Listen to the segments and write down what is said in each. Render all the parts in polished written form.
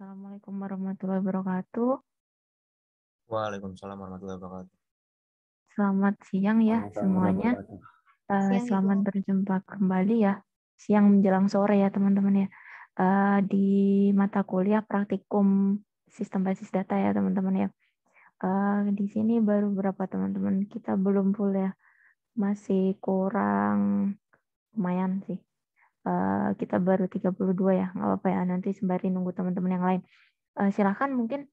Assalamualaikum warahmatullahi wabarakatuh. Waalaikumsalam warahmatullahi wabarakatuh. Selamat siang ya semuanya. Siang, Selamat Ibu. berjumpa kembali ya. Siang menjelang sore ya teman-teman ya. Di mata kuliah praktikum sistem basis data ya teman-teman ya. Di sini baru berapa teman-teman? Kita belum full ya. Masih kurang lumayan sih. Kita baru 32 ya. Nggak apa-apa ya. Nanti sembari nunggu teman-teman yang lain. Silakan mungkin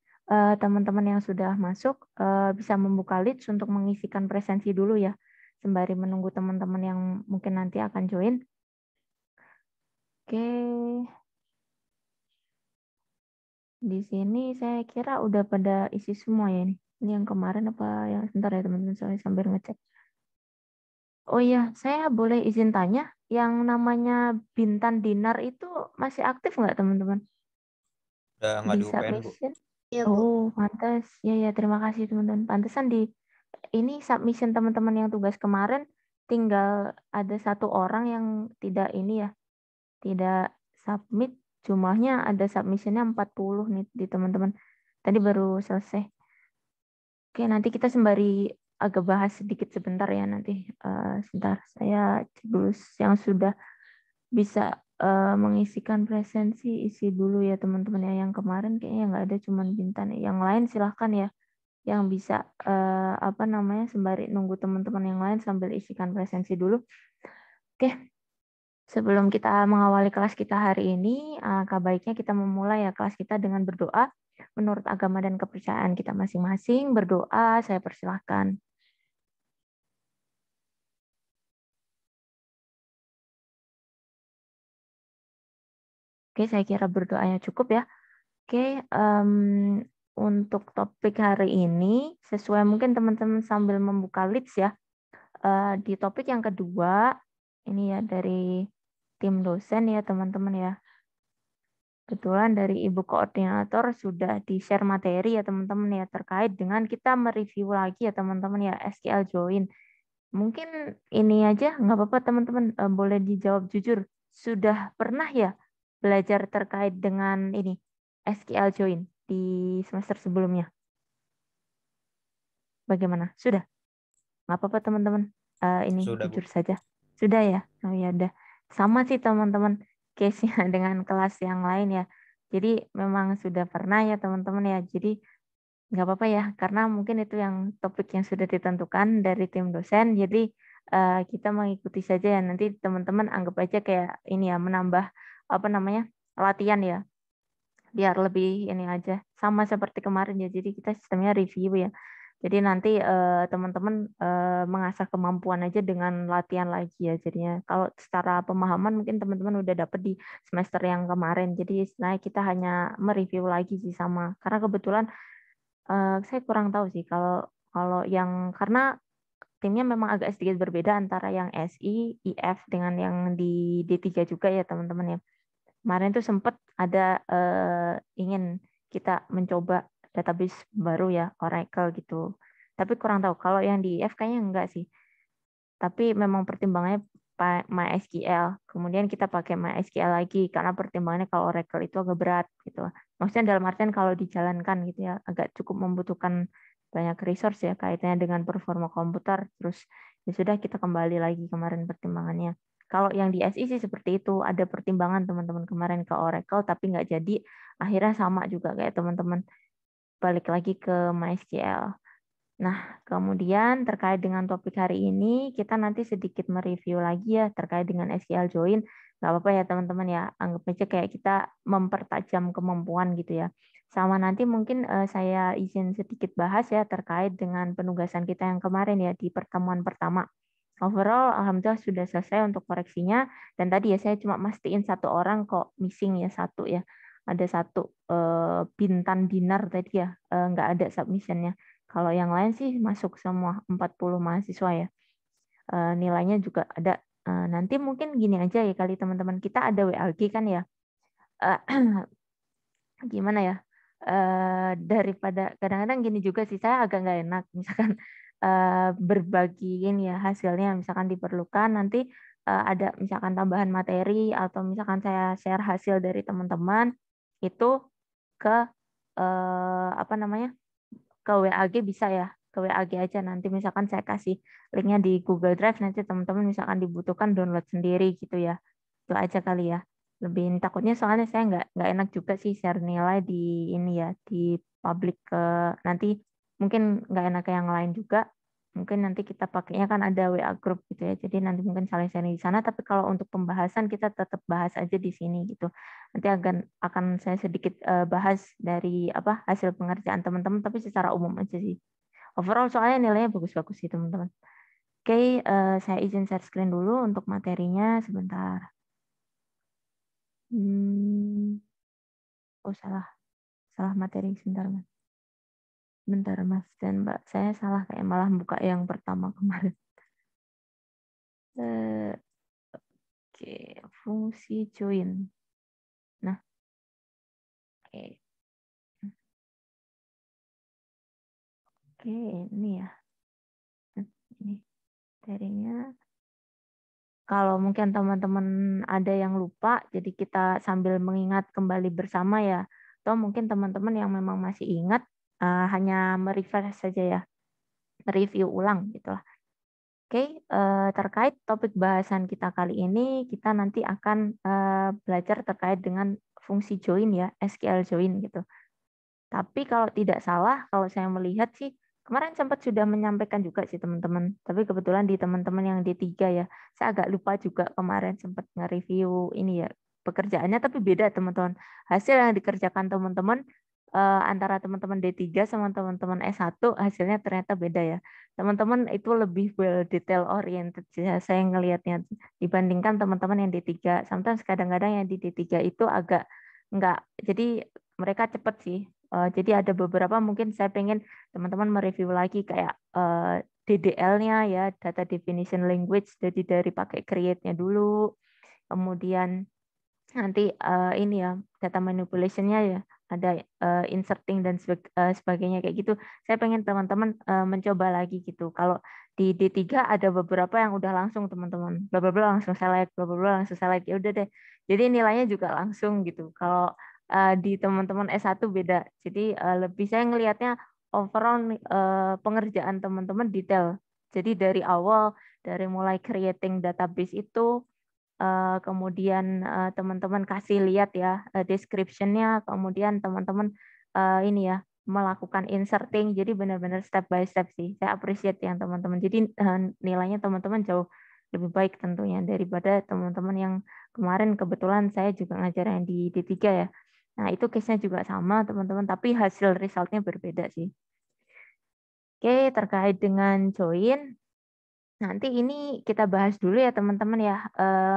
teman-teman yang sudah masuk bisa membuka Leads untuk mengisikan presensi dulu ya, sembari menunggu teman-teman yang mungkin nanti akan join. Oke, di sini saya kira udah pada isi semua ya ini. Ini yang kemarin apa yang sebentar ya teman-teman, saya sambil ngecek. Oh iya, saya boleh izin tanya, yang namanya Bintan Dinar itu masih aktif nggak teman-teman? Udah nggak Di di UPN, Bu. submission? Iya, Bu. Oh, pantas. Ya, ya, terima kasih teman-teman. Pantesan di ini submission teman-teman yang tugas kemarin tinggal ada satu orang yang tidak ini ya, tidak submit. Jumlahnya ada submissionnya 40 nih di teman-teman. Tadi baru selesai. Oke, nanti kita sembari agak bahas sedikit sebentar ya nanti. Sebentar, saya cek dulu yang sudah bisa mengisikan presensi, isi dulu ya teman-teman ya. Yang kemarin kayaknya nggak ada, cuman Bintan. Yang lain silahkan ya, yang bisa apa namanya, sembari nunggu teman-teman yang lain sambil isikan presensi dulu. Oke, sebelum kita mengawali kelas kita hari ini, alangkah baiknya kita memulai ya kelas kita dengan berdoa menurut agama dan kepercayaan kita masing-masing. Berdoa, saya persilahkan. Oke, saya kira berdoanya cukup ya. Oke, untuk topik hari ini, sesuai mungkin teman-teman sambil membuka Leads ya. Di topik yang kedua, ini ya dari tim dosen ya teman-teman ya. Kebetulan dari Ibu Koordinator sudah di-share materi ya teman-teman ya, terkait dengan kita mereview lagi ya teman-teman ya, SQL Join. Mungkin ini aja, nggak apa-apa teman-teman, boleh dijawab jujur. Sudah pernah ya belajar terkait dengan ini, SQL Join di semester sebelumnya? Bagaimana? Sudah? Nggak apa-apa teman-teman. Ini Sudah, Bu. jujur saja. Sudah ya? Oh ya udah. Sama sih teman-teman case-nya dengan kelas yang lain ya. Jadi memang sudah pernah ya teman-teman ya. Jadi nggak apa-apa ya, karena mungkin itu yang topik yang sudah ditentukan dari tim dosen. Jadi kita mengikuti saja ya. Nanti teman-teman anggap aja kayak ini ya, menambah apa namanya, latihan ya. Biar lebih ini aja. Sama seperti kemarin ya. Jadi kita sistemnya review ya. Jadi nanti teman-teman mengasah kemampuan aja dengan latihan lagi ya jadinya. Kalau secara pemahaman mungkin teman-teman udah dapet di semester yang kemarin. Jadi istilahnya kita hanya mereview lagi sih sama. Karena kebetulan saya kurang tahu sih kalau kalau yang, karena timnya memang agak sedikit berbeda antara yang SI, IF dengan yang di D3 juga ya teman-teman ya. Kemarin tuh sempat ada ingin kita mencoba database baru ya, Oracle gitu. Tapi kurang tahu kalau yang di IF kayaknya enggak sih. Tapi memang pertimbangannya MySQL. Kemudian kita pakai MySQL lagi karena pertimbangannya kalau Oracle itu agak berat gitu. Maksudnya dalam artian kalau dijalankan gitu ya, agak cukup membutuhkan banyak resource ya kaitannya dengan performa komputer. Terus ya sudah, kita kembali lagi kemarin pertimbangannya. Kalau yang di SI sih seperti itu, ada pertimbangan teman-teman kemarin ke Oracle tapi nggak jadi, akhirnya sama juga kayak teman-teman balik lagi ke MySQL. Nah, kemudian terkait dengan topik hari ini, kita nanti sedikit mereview lagi ya terkait dengan SQL Join. Nggak apa-apa ya teman-teman ya, anggap aja kayak kita mempertajam kemampuan gitu ya. Sama nanti mungkin saya izin sedikit bahas ya terkait dengan penugasan kita yang kemarin ya di pertemuan pertama. Overall, alhamdulillah sudah selesai untuk koreksinya. Dan tadi ya saya cuma mastiin satu orang kok missing ya, satu ya. Ada satu Bintan Dinar tadi ya, nggak ada submissionnya. Kalau yang lain sih masuk semua 40 mahasiswa ya. Nilainya juga ada. Nanti mungkin gini aja ya kali teman-teman, kita ada WLG kan ya. Gimana ya? Daripada kadang-kadang gini juga sih, saya agak nggak enak misalkan berbagi ini ya hasilnya, misalkan diperlukan nanti ada misalkan tambahan materi atau misalkan saya share hasil dari teman-teman itu ke ke WAG bisa ya, ke WAG aja. Nanti misalkan saya kasih linknya di Google Drive, nanti teman-teman misalkan dibutuhkan download sendiri gitu ya. Itu aja kali ya. Lebih takutnya soalnya saya nggak enak juga sih share nilai di ini ya, di publik ke nanti mungkin nggak enak ke yang lain juga. Mungkin nanti kita pakainya kan ada WA group gitu ya. Jadi nanti mungkin saling sharing di sana. Tapi kalau untuk pembahasan kita tetap bahas aja di sini gitu. Nanti akan saya sedikit bahas dari hasil pengerjaan teman-teman, tapi secara umum aja sih. Overall soalnya nilainya bagus-bagus sih teman-teman. Oke, saya izin share screen dulu untuk materinya sebentar. Oh salah materi sebentar Mas. Bentar Mas dan Mbak, saya salah kayak malah buka yang pertama kemarin. Oke, fungsi join. Nah, oke. Oke, ini ya. Ini materinya. Kalau mungkin teman-teman ada yang lupa, jadi kita sambil mengingat kembali bersama ya. Atau mungkin teman-teman yang memang masih ingat, hanya merefresh saja ya, review ulang gitu lah. Oke, terkait topik bahasan kita kali ini, kita nanti akan belajar terkait dengan fungsi join ya, SQL join gitu. Tapi kalau tidak salah, kalau saya melihat sih, kemarin sempat sudah menyampaikan juga sih teman-teman. Tapi kebetulan di teman-teman yang D3 ya, saya agak lupa juga kemarin sempat nge-review ini ya, pekerjaannya tapi beda teman-teman. Hasil yang dikerjakan teman-teman antara teman-teman D3 sama teman-teman S1 hasilnya ternyata beda ya. Teman-teman itu lebih well detail oriented ya, saya ngelihatnya dibandingkan teman-teman yang D3. Sometimes kadang-kadang yang di D3 itu agak enggak. Jadi mereka cepat sih. Jadi ada beberapa mungkin saya pengen teman-teman mereview lagi kayak DDL-nya ya, data definition language, jadi dari pakai create-nya dulu, kemudian nanti ini ya data manipulation-nya ya, ada inserting dan sebagainya kayak gitu. Saya pengen teman-teman mencoba lagi gitu. Kalau di D3 ada beberapa yang udah langsung teman-teman, bla bla bla langsung select, bla bla bla langsung select. Ya udah deh. Jadi nilainya juga langsung gitu. Kalau di teman-teman S1 beda. Jadi lebih saya ngelihatnya overall pengerjaan teman-teman detail. Jadi dari awal, dari mulai creating database itu, kemudian teman-teman kasih lihat ya description-nya, kemudian teman-teman ini ya melakukan inserting, jadi benar-benar step by step sih. Saya appreciate yang teman-teman. Jadi nilainya teman-teman jauh lebih baik tentunya daripada teman-teman yang kemarin kebetulan saya juga ngajar yang di D3 ya. Nah, itu case-nya juga sama teman-teman, tapi hasil resultnya berbeda sih. Oke, terkait dengan join, nanti ini kita bahas dulu ya teman-teman ya,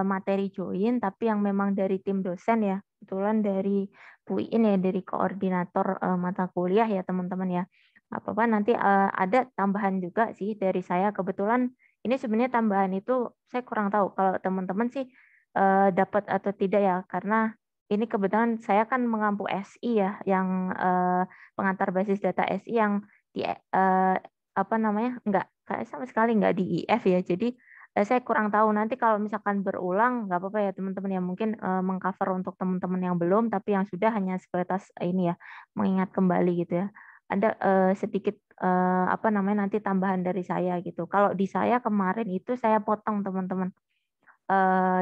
materi join tapi yang memang dari tim dosen ya. Kebetulan dari Bu Iin ya, dari koordinator mata kuliah ya teman-teman ya. Nggak apa-apa, nanti ada tambahan juga sih dari saya. Kebetulan ini sebenarnya tambahan itu saya kurang tahu kalau teman-teman sih dapat atau tidak ya. Karena ini kebetulan saya kan mengampu SI ya, yang pengantar basis data SI yang di apa namanya, enggak kayak sama sekali nggak di IF ya. Jadi saya kurang tahu nanti kalau misalkan berulang nggak apa-apa ya teman-teman ya, mungkin mengcover untuk teman-teman yang belum tapi yang sudah hanya sebatas ini ya, mengingat kembali gitu ya. Ada sedikit apa namanya nanti tambahan dari saya gitu. Kalau di saya kemarin itu saya potong teman-teman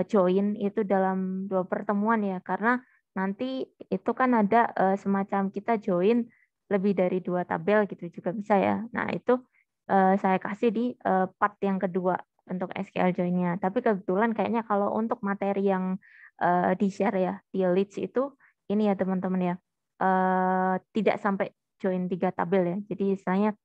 join itu dalam 2 pertemuan ya, karena nanti itu kan ada semacam kita join lebih dari 2 tabel gitu juga bisa ya. Nah itu saya kasih di part yang kedua untuk SQL join-nya. Tapi kebetulan kayaknya kalau untuk materi yang di-share ya di Leads itu ini ya teman-teman ya, tidak sampai join 3 tabel ya. Jadi istilahnya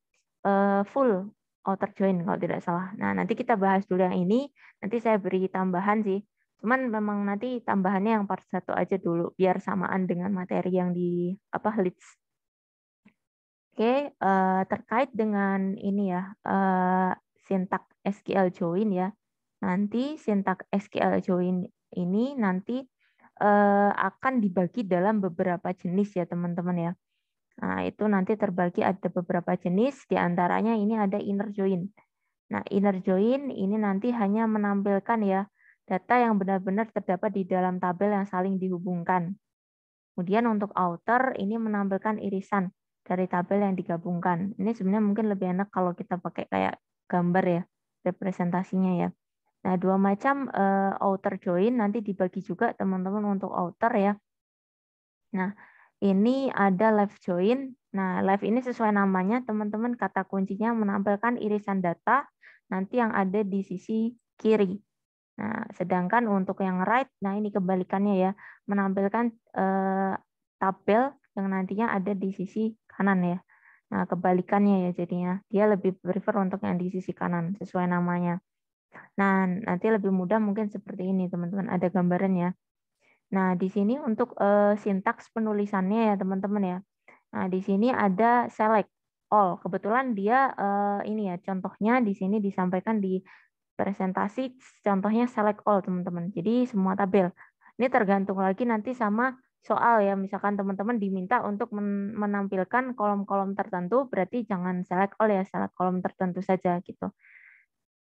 full outer join kalau tidak salah. Nah, nanti kita bahas dulu yang ini, nanti saya beri tambahan sih. Cuman memang nanti tambahannya yang part 1 aja dulu biar samaan dengan materi yang di Leads. Oke, terkait dengan ini ya, sintak SQL join ya. Nanti sintak SQL join ini nanti akan dibagi dalam beberapa jenis ya teman-teman ya. Nah, itu nanti terbagi ada beberapa jenis, di antaranya ini ada inner join. Nah, inner join ini nanti hanya menampilkan ya data yang benar-benar terdapat di dalam tabel yang saling dihubungkan. Kemudian untuk outer ini menampilkan irisan dari tabel yang digabungkan. Ini sebenarnya mungkin lebih enak kalau kita pakai kayak gambar ya, representasinya ya. Nah, dua macam outer join nanti dibagi juga teman-teman untuk outer ya. Nah, ini ada left join. Nah, left ini sesuai namanya, teman-teman kata kuncinya menampilkan irisan data nanti yang ada di sisi kiri. Nah, sedangkan untuk yang right, nah ini kebalikannya ya, menampilkan tabel yang nantinya ada di sisi kanan ya. Nah, kebalikannya ya jadinya. Dia lebih prefer untuk yang di sisi kanan, sesuai namanya. Nah, nanti lebih mudah mungkin seperti ini, teman-teman. Ada gambarannya. Nah, di sini untuk sintaks penulisannya ya, teman-teman ya. Nah, di sini ada select all. Kebetulan dia ini ya, contohnya di sini disampaikan di presentasi, contohnya select all, teman-teman. Jadi semua tabel. Ini tergantung lagi nanti sama soal ya. Misalkan teman-teman diminta untuk menampilkan kolom-kolom tertentu, berarti jangan select all ya, select kolom tertentu saja gitu.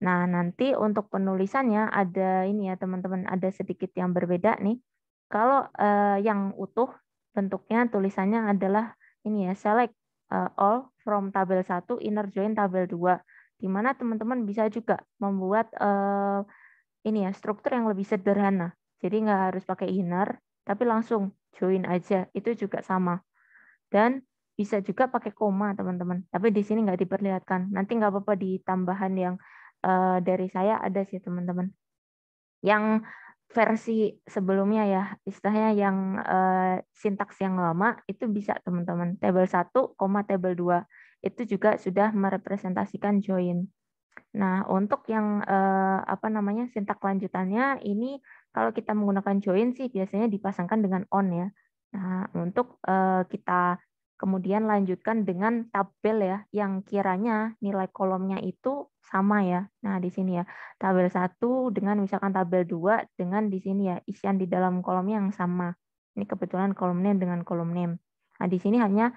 Nah, nanti untuk penulisannya ada ini ya, teman-teman, ada sedikit yang berbeda nih. Kalau yang utuh bentuknya tulisannya adalah ini ya, select all from tabel 1 inner join tabel 2, di mana teman-teman bisa juga membuat ini ya, struktur yang lebih sederhana. Jadi nggak harus pakai inner, tapi langsung join aja. Itu juga sama. Dan bisa juga pakai koma, teman-teman. Tapi di sini nggak diperlihatkan. Nanti nggak apa-apa di tambahan yang dari saya ada sih, teman-teman. Yang versi sebelumnya ya, istilahnya yang sintaks yang lama, itu bisa, teman-teman. Tabel 1, tabel 2. Itu juga sudah merepresentasikan join. Nah, untuk yang apa namanya sintak lanjutannya ini kalau kita menggunakan join sih biasanya dipasangkan dengan on ya. Nah, untuk kita kemudian lanjutkan dengan tabel ya yang kiranya nilai kolomnya itu sama ya. Nah, di sini ya. Tabel 1 dengan misalkan tabel 2 dengan di sini ya isian di dalam kolomnya yang sama. Ini kebetulan kolom name dengan kolom name. Nah, di sini hanya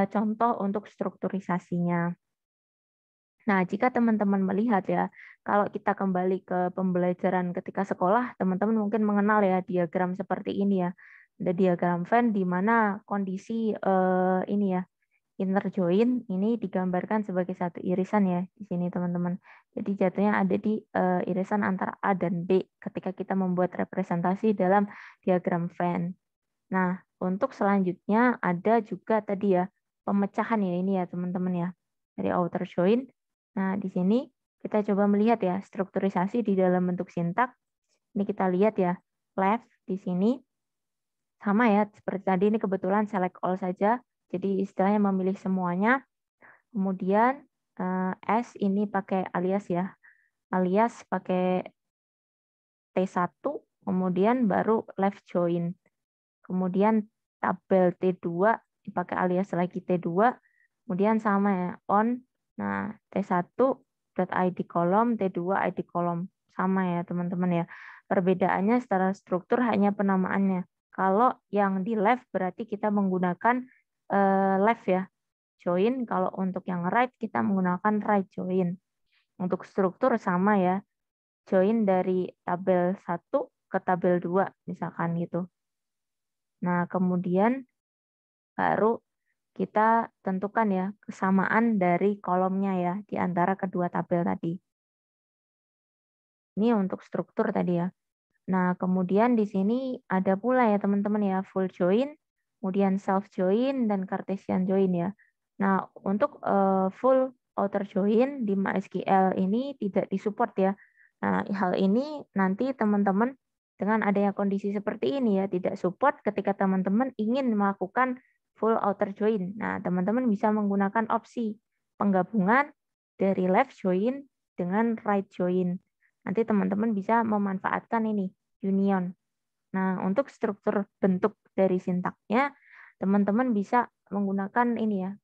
contoh untuk strukturisasinya. Nah, jika teman-teman melihat ya, kalau kita kembali ke pembelajaran ketika sekolah, teman-teman mungkin mengenal ya diagram seperti ini ya. Ada diagram Venn di mana kondisi ini ya, inner join ini digambarkan sebagai satu irisan ya di sini teman-teman. Jadi jatuhnya ada di irisan antara A dan B ketika kita membuat representasi dalam diagram Venn. Nah, untuk selanjutnya ada juga tadi ya pemecahan ya ini ya teman-teman ya dari outer join. Nah, di sini kita coba melihat ya strukturisasi di dalam bentuk sintak. Ini kita lihat ya left di sini sama ya seperti tadi ini kebetulan select all saja. Jadi istilahnya memilih semuanya. Kemudian S ini pakai alias ya. Alias pakai T1 kemudian baru left join. Kemudian tabel T2 dipakai alias lagi T2. Kemudian sama ya, on. Nah, T1 .id kolom, T2 id kolom. Sama ya, teman-teman ya. Perbedaannya secara struktur hanya penamaannya. Kalau yang di left berarti kita menggunakan left ya, join. Kalau untuk yang right kita menggunakan right join. Untuk struktur sama ya, join dari tabel 1 ke tabel 2 misalkan gitu. Nah, kemudian baru kita tentukan ya kesamaan dari kolomnya ya di antara kedua tabel tadi. Ini untuk struktur tadi ya. Nah, kemudian di sini ada pula ya teman-teman ya full join, kemudian self join dan Cartesian join ya. Nah, untuk full outer join di MySQL ini tidak disupport ya. Nah, hal ini nanti teman-teman dengan adanya kondisi seperti ini ya tidak support ketika teman-teman ingin melakukan full outer join. Nah, teman-teman bisa menggunakan opsi penggabungan dari left join dengan right join. Nanti teman-teman bisa memanfaatkan ini union. Nah, untuk struktur bentuk dari sintaknya, teman-teman bisa menggunakan ini ya,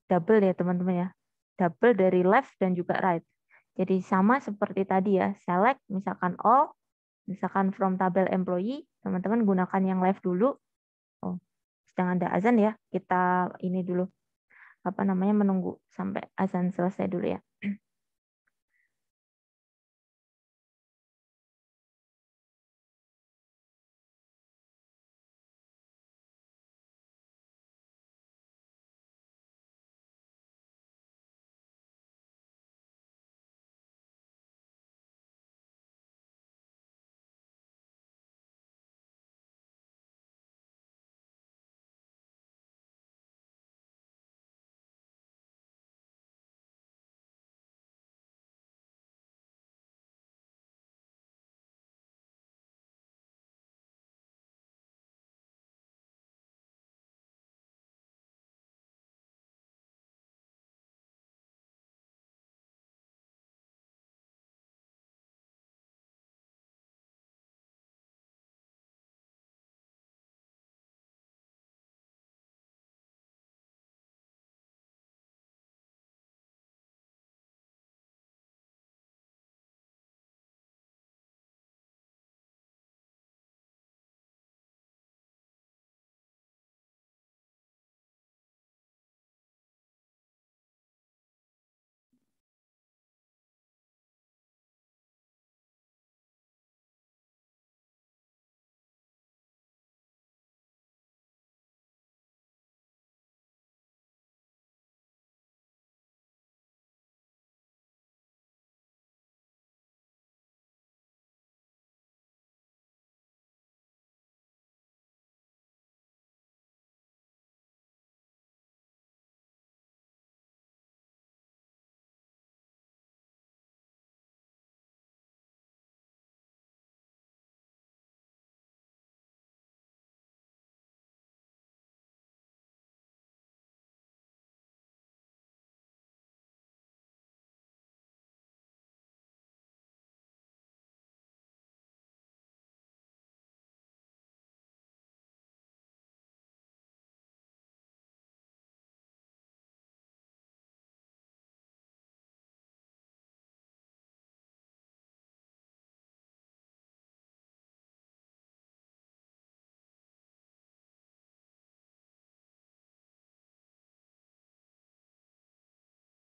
double ya teman-teman ya. Double dari left dan juga right. Jadi sama seperti tadi ya, select misalkan all, misalkan from tabel employee, teman-teman gunakan yang left dulu. Oh, sedang ada azan ya, kita ini dulu apa namanya menunggu sampai azan selesai dulu ya.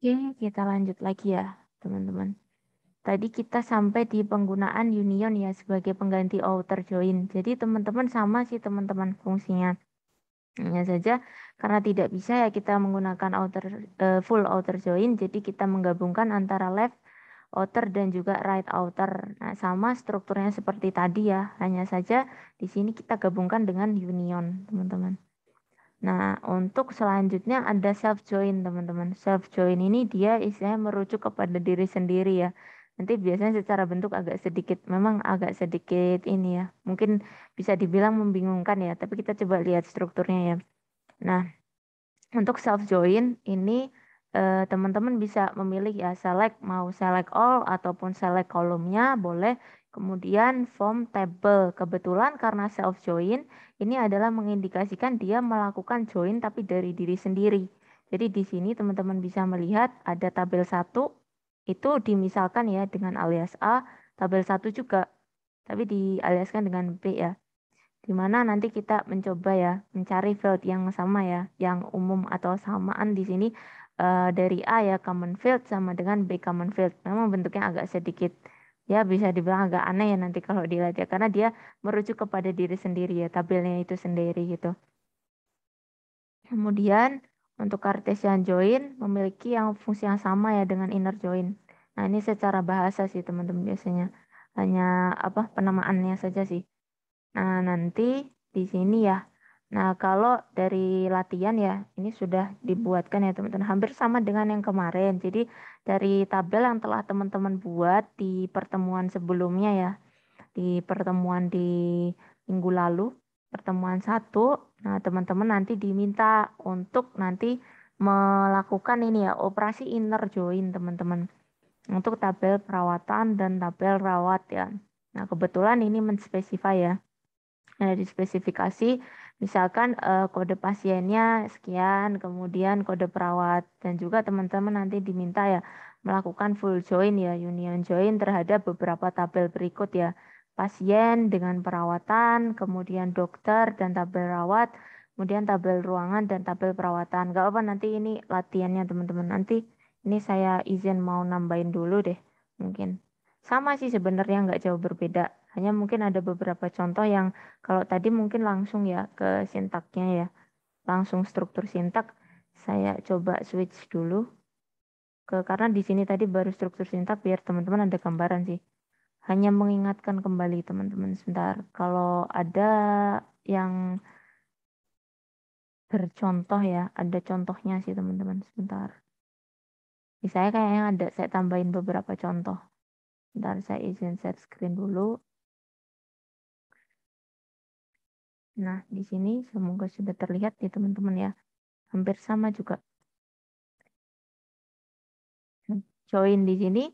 Oke, kita lanjut lagi ya, teman-teman. Tadi kita sampai di penggunaan union ya sebagai pengganti outer join. Jadi teman-teman sama sih teman-teman fungsinya. Hanya saja karena tidak bisa ya kita menggunakan full outer join, jadi kita menggabungkan antara left outer dan juga right outer. Nah, sama strukturnya seperti tadi ya. Hanya saja di sini kita gabungkan dengan union, teman-teman. Nah, untuk selanjutnya ada self join, teman-teman. Self join ini dia istilahnya merujuk kepada diri sendiri ya. Nanti biasanya secara bentuk agak sedikit, memang agak sedikit ini ya. Mungkin bisa dibilang membingungkan ya, tapi kita coba lihat strukturnya ya. Nah, untuk self join ini teman-teman bisa memilih ya select mau select all ataupun select kolomnya boleh. Kemudian form table. Kebetulan karena self join ini adalah mengindikasikan dia melakukan join tapi dari diri sendiri. Jadi di sini teman-teman bisa melihat ada tabel 1 itu dimisalkan ya dengan alias A, tabel 1 juga tapi dialiaskan dengan B ya. Di mana nanti kita mencoba ya mencari field yang sama ya, yang umum atau samaan di sini dari A ya common field sama dengan B common field. Memang bentuknya agak sedikit ya bisa dibilang agak aneh ya nanti kalau dilihat ya karena dia merujuk kepada diri sendiri ya, tabelnya itu sendiri gitu. Kemudian untuk Cartesian join memiliki yang fungsi yang sama ya dengan inner join. Nah, ini secara bahasa sih teman-teman biasanya. Hanya apa penamaannya saja sih. Nah, nanti di sini ya. Nah, kalau dari latihan ya, ini sudah dibuatkan ya teman-teman. Hampir sama dengan yang kemarin. Jadi dari tabel yang telah teman-teman buat di pertemuan sebelumnya ya. Di pertemuan di minggu lalu, pertemuan 1. Nah, teman-teman nanti diminta untuk nanti melakukan ini ya, operasi inner join teman-teman. Untuk tabel perawatan dan tabel rawat ya. Nah, kebetulan ini menspesify ya. Ada di spesifikasi, misalkan kode pasiennya sekian, kemudian kode perawat, dan juga teman-teman nanti diminta ya melakukan full join ya, union join terhadap beberapa tabel berikut ya. Pasien dengan perawatan, kemudian dokter dan tabel rawat, kemudian tabel ruangan dan tabel perawatan. Gak apa nanti ini latihannya teman-teman. Nanti ini saya izin mau nambahin dulu deh, mungkin. Sama sih sebenarnya nggak jauh berbeda. Hanya mungkin ada beberapa contoh yang kalau tadi mungkin langsung ya ke sintaknya ya, langsung struktur sintak. Saya coba switch dulu karena di sini tadi baru struktur sintak biar teman-teman ada gambaran sih. Hanya mengingatkan kembali teman-teman sebentar. Kalau ada yang bercontoh ya, ada contohnya sih teman-teman sebentar. Saya kayaknya ada, saya tambahin beberapa contoh. Bentar saya izin share screen dulu. Nah, di sini semoga sudah terlihat nih teman-teman ya. Hampir sama juga. Join di sini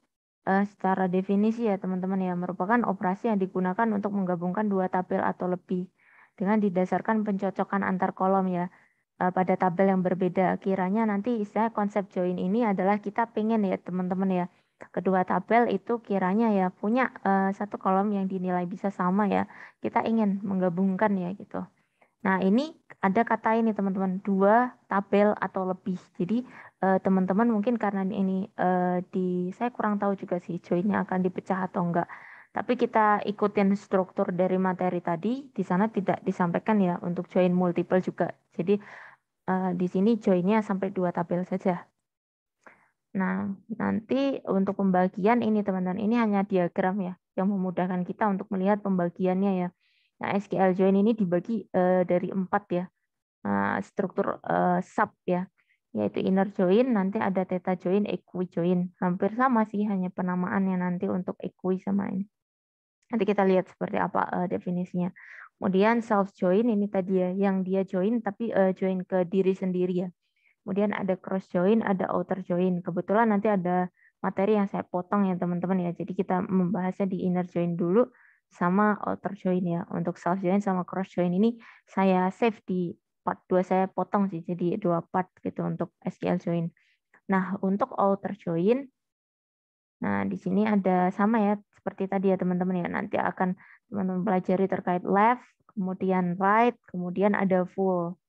secara definisi ya teman-teman ya merupakan operasi yang digunakan untuk menggabungkan dua tabel atau lebih dengan didasarkan pencocokan antar kolom ya pada tabel yang berbeda. Kiranya nanti istilah konsep join ini adalah kita pengen ya teman-teman ya kedua tabel itu kiranya ya punya satu kolom yang dinilai bisa sama ya. Kita ingin menggabungkan ya gitu. Nah, ini ada kata ini teman-teman, dua tabel atau lebih. Jadi teman-teman mungkin karena ini saya kurang tahu juga sih joinnya akan dipecah atau enggak. Tapi kita ikutin struktur dari materi tadi, di sana tidak disampaikan ya untuk join multiple juga. Jadi di sini joinnya sampai dua tabel saja. Nah, nanti untuk pembagian ini teman-teman, ini hanya diagram ya, yang memudahkan kita untuk melihat pembagiannya ya. Nah, SQL join ini dibagi dari 4 ya. Struktur sub ya, yaitu inner join, nanti ada theta join, equi join. Hampir sama sih, hanya penamaannya nanti untuk equi sama ini. Nanti kita lihat seperti apa definisinya. Kemudian self join ini tadi ya, yang dia join tapi join ke diri sendiri ya. Kemudian ada cross join, ada outer join. Kebetulan nanti ada materi yang saya potong ya teman-teman ya. Jadi kita membahasnya di inner join dulu sama outer join ya. Untuk self join sama cross join ini saya save di part 2, saya potong sih jadi 2 part gitu untuk SQL join. Nah, untuk outer join, nah di sini ada sama ya seperti tadi ya teman-teman ya. Nanti akan teman-teman pelajari terkait left, kemudian right, kemudian ada full.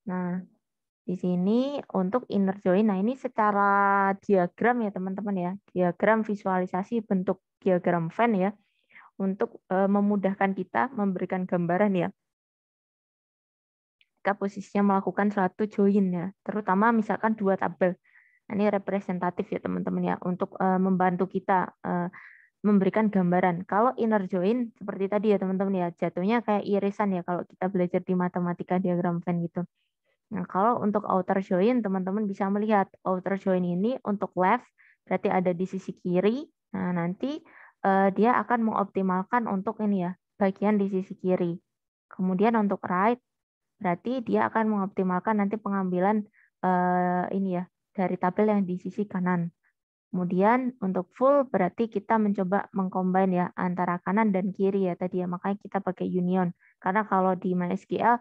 Nah, Di sini untuk inner join, nah ini secara diagram ya teman-teman ya, diagram visualisasi bentuk diagram Venn ya, untuk memudahkan kita memberikan gambaran ya, ketika posisinya melakukan suatu join ya, terutama misalkan dua tabel. Nah, ini representatif ya teman-teman ya, untuk membantu kita memberikan gambaran. Kalau inner join seperti tadi ya teman-teman ya, jatuhnya kayak irisan ya kalau kita belajar di matematika diagram Venn gitu. Nah, kalau untuk outer join, teman-teman bisa melihat outer join ini untuk left, berarti ada di sisi kiri. Nah, nanti dia akan mengoptimalkan untuk ini ya, bagian di sisi kiri. Kemudian untuk right, berarti dia akan mengoptimalkan nanti pengambilan ini ya, dari tabel yang di sisi kanan. Kemudian untuk full berarti kita mencoba mengcombine ya antara kanan dan kiri ya tadi ya, makanya kita pakai union. Karena kalau di MySQL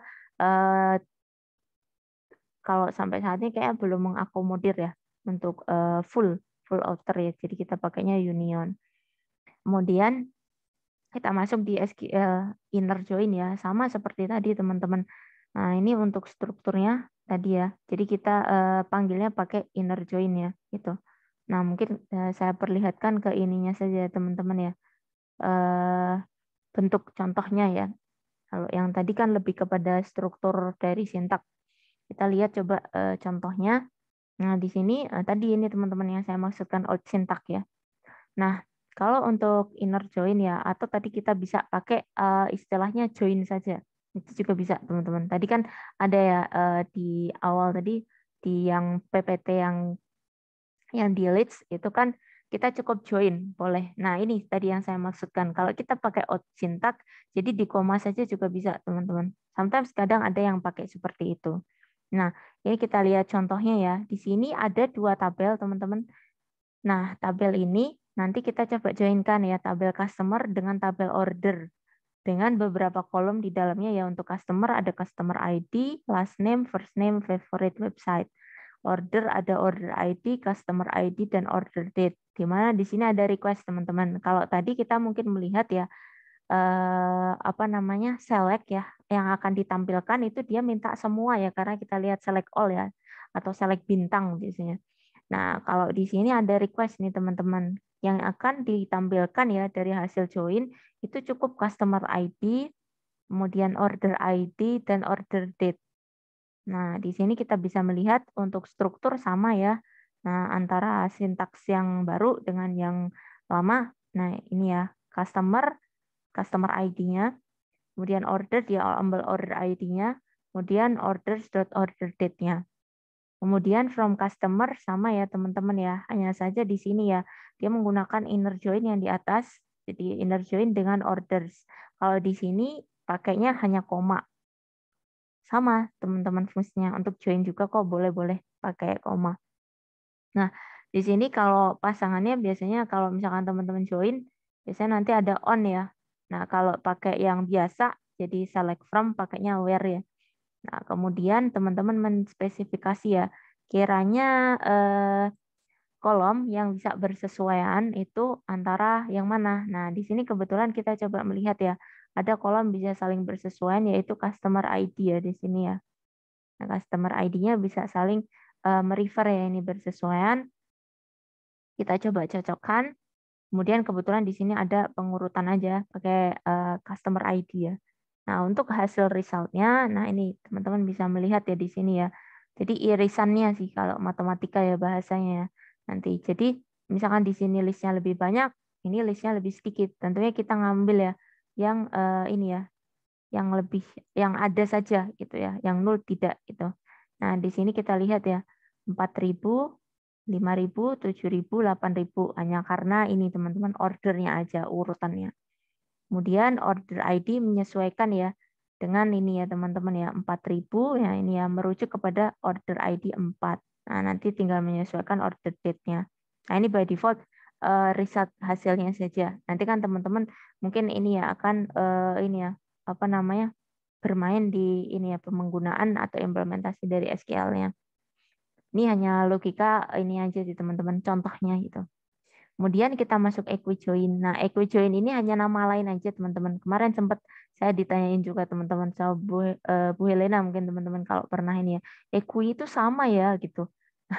kalau sampai saat ini kayaknya belum mengakomodir ya untuk full outer ya. Jadi kita pakainya union. Kemudian kita masuk di SQL inner join ya, sama seperti tadi teman-teman. Nah, ini untuk strukturnya tadi ya. Jadi kita panggilnya pakai inner join ya, gitu. Nah, mungkin saya perlihatkan ke ininya saja teman-teman ya. Bentuk contohnya ya. Kalau yang tadi kan lebih kepada struktur dari sintak. Kita lihat coba contohnya. Nah, di sini tadi ini teman-teman yang saya maksudkan out syntax ya. Nah, kalau untuk inner join ya, atau tadi kita bisa pakai istilahnya join saja. Itu juga bisa, teman-teman. Tadi kan ada ya di awal tadi di yang PPT yang di leads itu kan kita cukup join, boleh. Nah, ini tadi yang saya maksudkan. Kalau kita pakai out syntax, jadi di koma saja juga bisa, teman-teman. Sometimes kadang ada yang pakai seperti itu. Nah, ini kita lihat contohnya ya. Di sini ada dua tabel, teman-teman. Nah, tabel ini nanti kita coba joinkan ya, tabel customer dengan tabel order. Dengan beberapa kolom di dalamnya ya, untuk customer ada customer ID, last name, first name, favorite website. Order ada order ID, customer ID, dan order date. Di mana di sini ada request, teman-teman. Kalau tadi kita mungkin melihat ya, apa namanya, select ya, yang akan ditampilkan itu dia minta semua ya, karena kita lihat select all ya, atau select bintang biasanya. Nah, kalau di sini ada request nih teman-teman, yang akan ditampilkan ya dari hasil join itu cukup customer ID, kemudian order ID, dan order date. Nah, di sini kita bisa melihat untuk struktur sama ya. Nah, antara sintaks yang baru dengan yang lama. Nah, ini ya, customer ID-nya, kemudian order, dia ambil order ID-nya, kemudian orders.order date-nya. Kemudian from customer sama ya teman-teman ya. Hanya saja di sini ya, dia menggunakan inner join yang di atas. Jadi inner join dengan orders. Kalau di sini pakainya hanya koma. Sama teman-teman fungsinya. Untuk join juga kok boleh-boleh pakai koma. Nah, di sini kalau pasangannya biasanya kalau misalkan teman-teman join, biasanya nanti ada on ya. Nah, kalau pakai yang biasa, jadi select from pakainya where ya. Nah, kemudian teman-teman menspesifikasi ya, kiranya kolom yang bisa bersesuaian itu antara yang mana. Nah, di sini kebetulan kita coba melihat ya, ada kolom bisa saling bersesuaian yaitu customer ID ya di sini ya. Nah, customer ID-nya bisa saling merefer ya, ini bersesuaian. Kita coba cocokkan. Kemudian kebetulan di sini ada pengurutan aja pakai customer ID ya. Nah, untuk hasil resultnya, nah ini teman-teman bisa melihat ya di sini ya. Jadi irisannya sih kalau matematika ya bahasanya ya. Nanti. Jadi misalkan di sini listnya lebih banyak, ini listnya lebih sedikit. Tentunya kita ngambil ya yang ini ya, yang lebih, yang ada saja gitu ya, yang nol tidak gitu. Nah, di sini kita lihat ya, 4.000, 5.000, 7.000, 8.000 hanya karena ini teman-teman ordernya aja urutannya. Kemudian order ID menyesuaikan ya dengan ini ya teman-teman ya 4.000 ya, ini ya merujuk kepada order ID 4. Nah, nanti tinggal menyesuaikan order date-nya. Nah, ini by default result hasilnya saja. Nanti kan teman-teman mungkin ini ya akan ini ya apa namanya bermain di ini ya penggunaan atau implementasi dari SQL-nya. Ini hanya logika ini aja sih teman-teman, contohnya gitu. Kemudian kita masuk equijoin. Nah, equijoin ini hanya nama lain aja, teman-teman. Kemarin sempat saya ditanyain juga teman-teman sama Bu Helena, mungkin teman-teman kalau pernah ini ya. Equi itu sama ya gitu.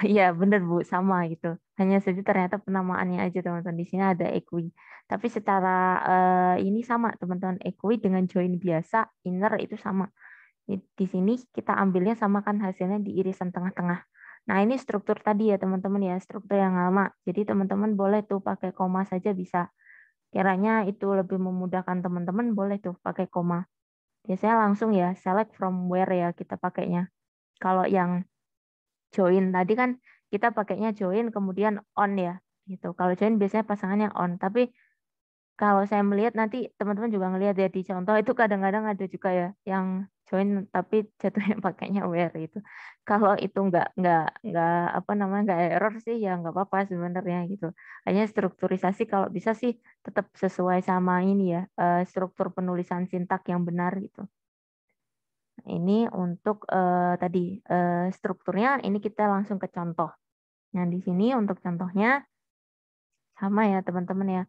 Iya, bener Bu, sama gitu. Hanya saja ternyata penamaannya aja teman-teman. Di sini ada equi. Tapi secara ini sama teman-teman. Equi dengan join biasa, inner itu sama. Di sini kita ambilnya sama kan hasilnya di irisan tengah-tengah. Nah, ini struktur tadi ya teman-teman ya, struktur yang lama. Jadi teman-teman boleh tuh pakai koma saja bisa. Kiranya itu lebih memudahkan teman-teman, boleh tuh pakai koma. Biasanya langsung ya, select from where ya kita pakainya. Kalau yang join tadi kan kita pakainya join kemudian on ya. Gitu. Kalau join biasanya pasangannya on, tapi kalau saya melihat nanti teman-teman juga ngelihat ya di contoh itu kadang-kadang ada juga ya yang join tapi jatuhnya pakainya where itu. Kalau itu nggak apa namanya nggak error sih ya nggak apa-apa sebenarnya gitu. Hanya strukturisasi kalau bisa sih tetap sesuai sama ini ya struktur penulisan sintak yang benar gitu. Ini untuk tadi strukturnya ini kita langsung ke contoh. Nah di sini untuk contohnya sama ya teman-teman ya.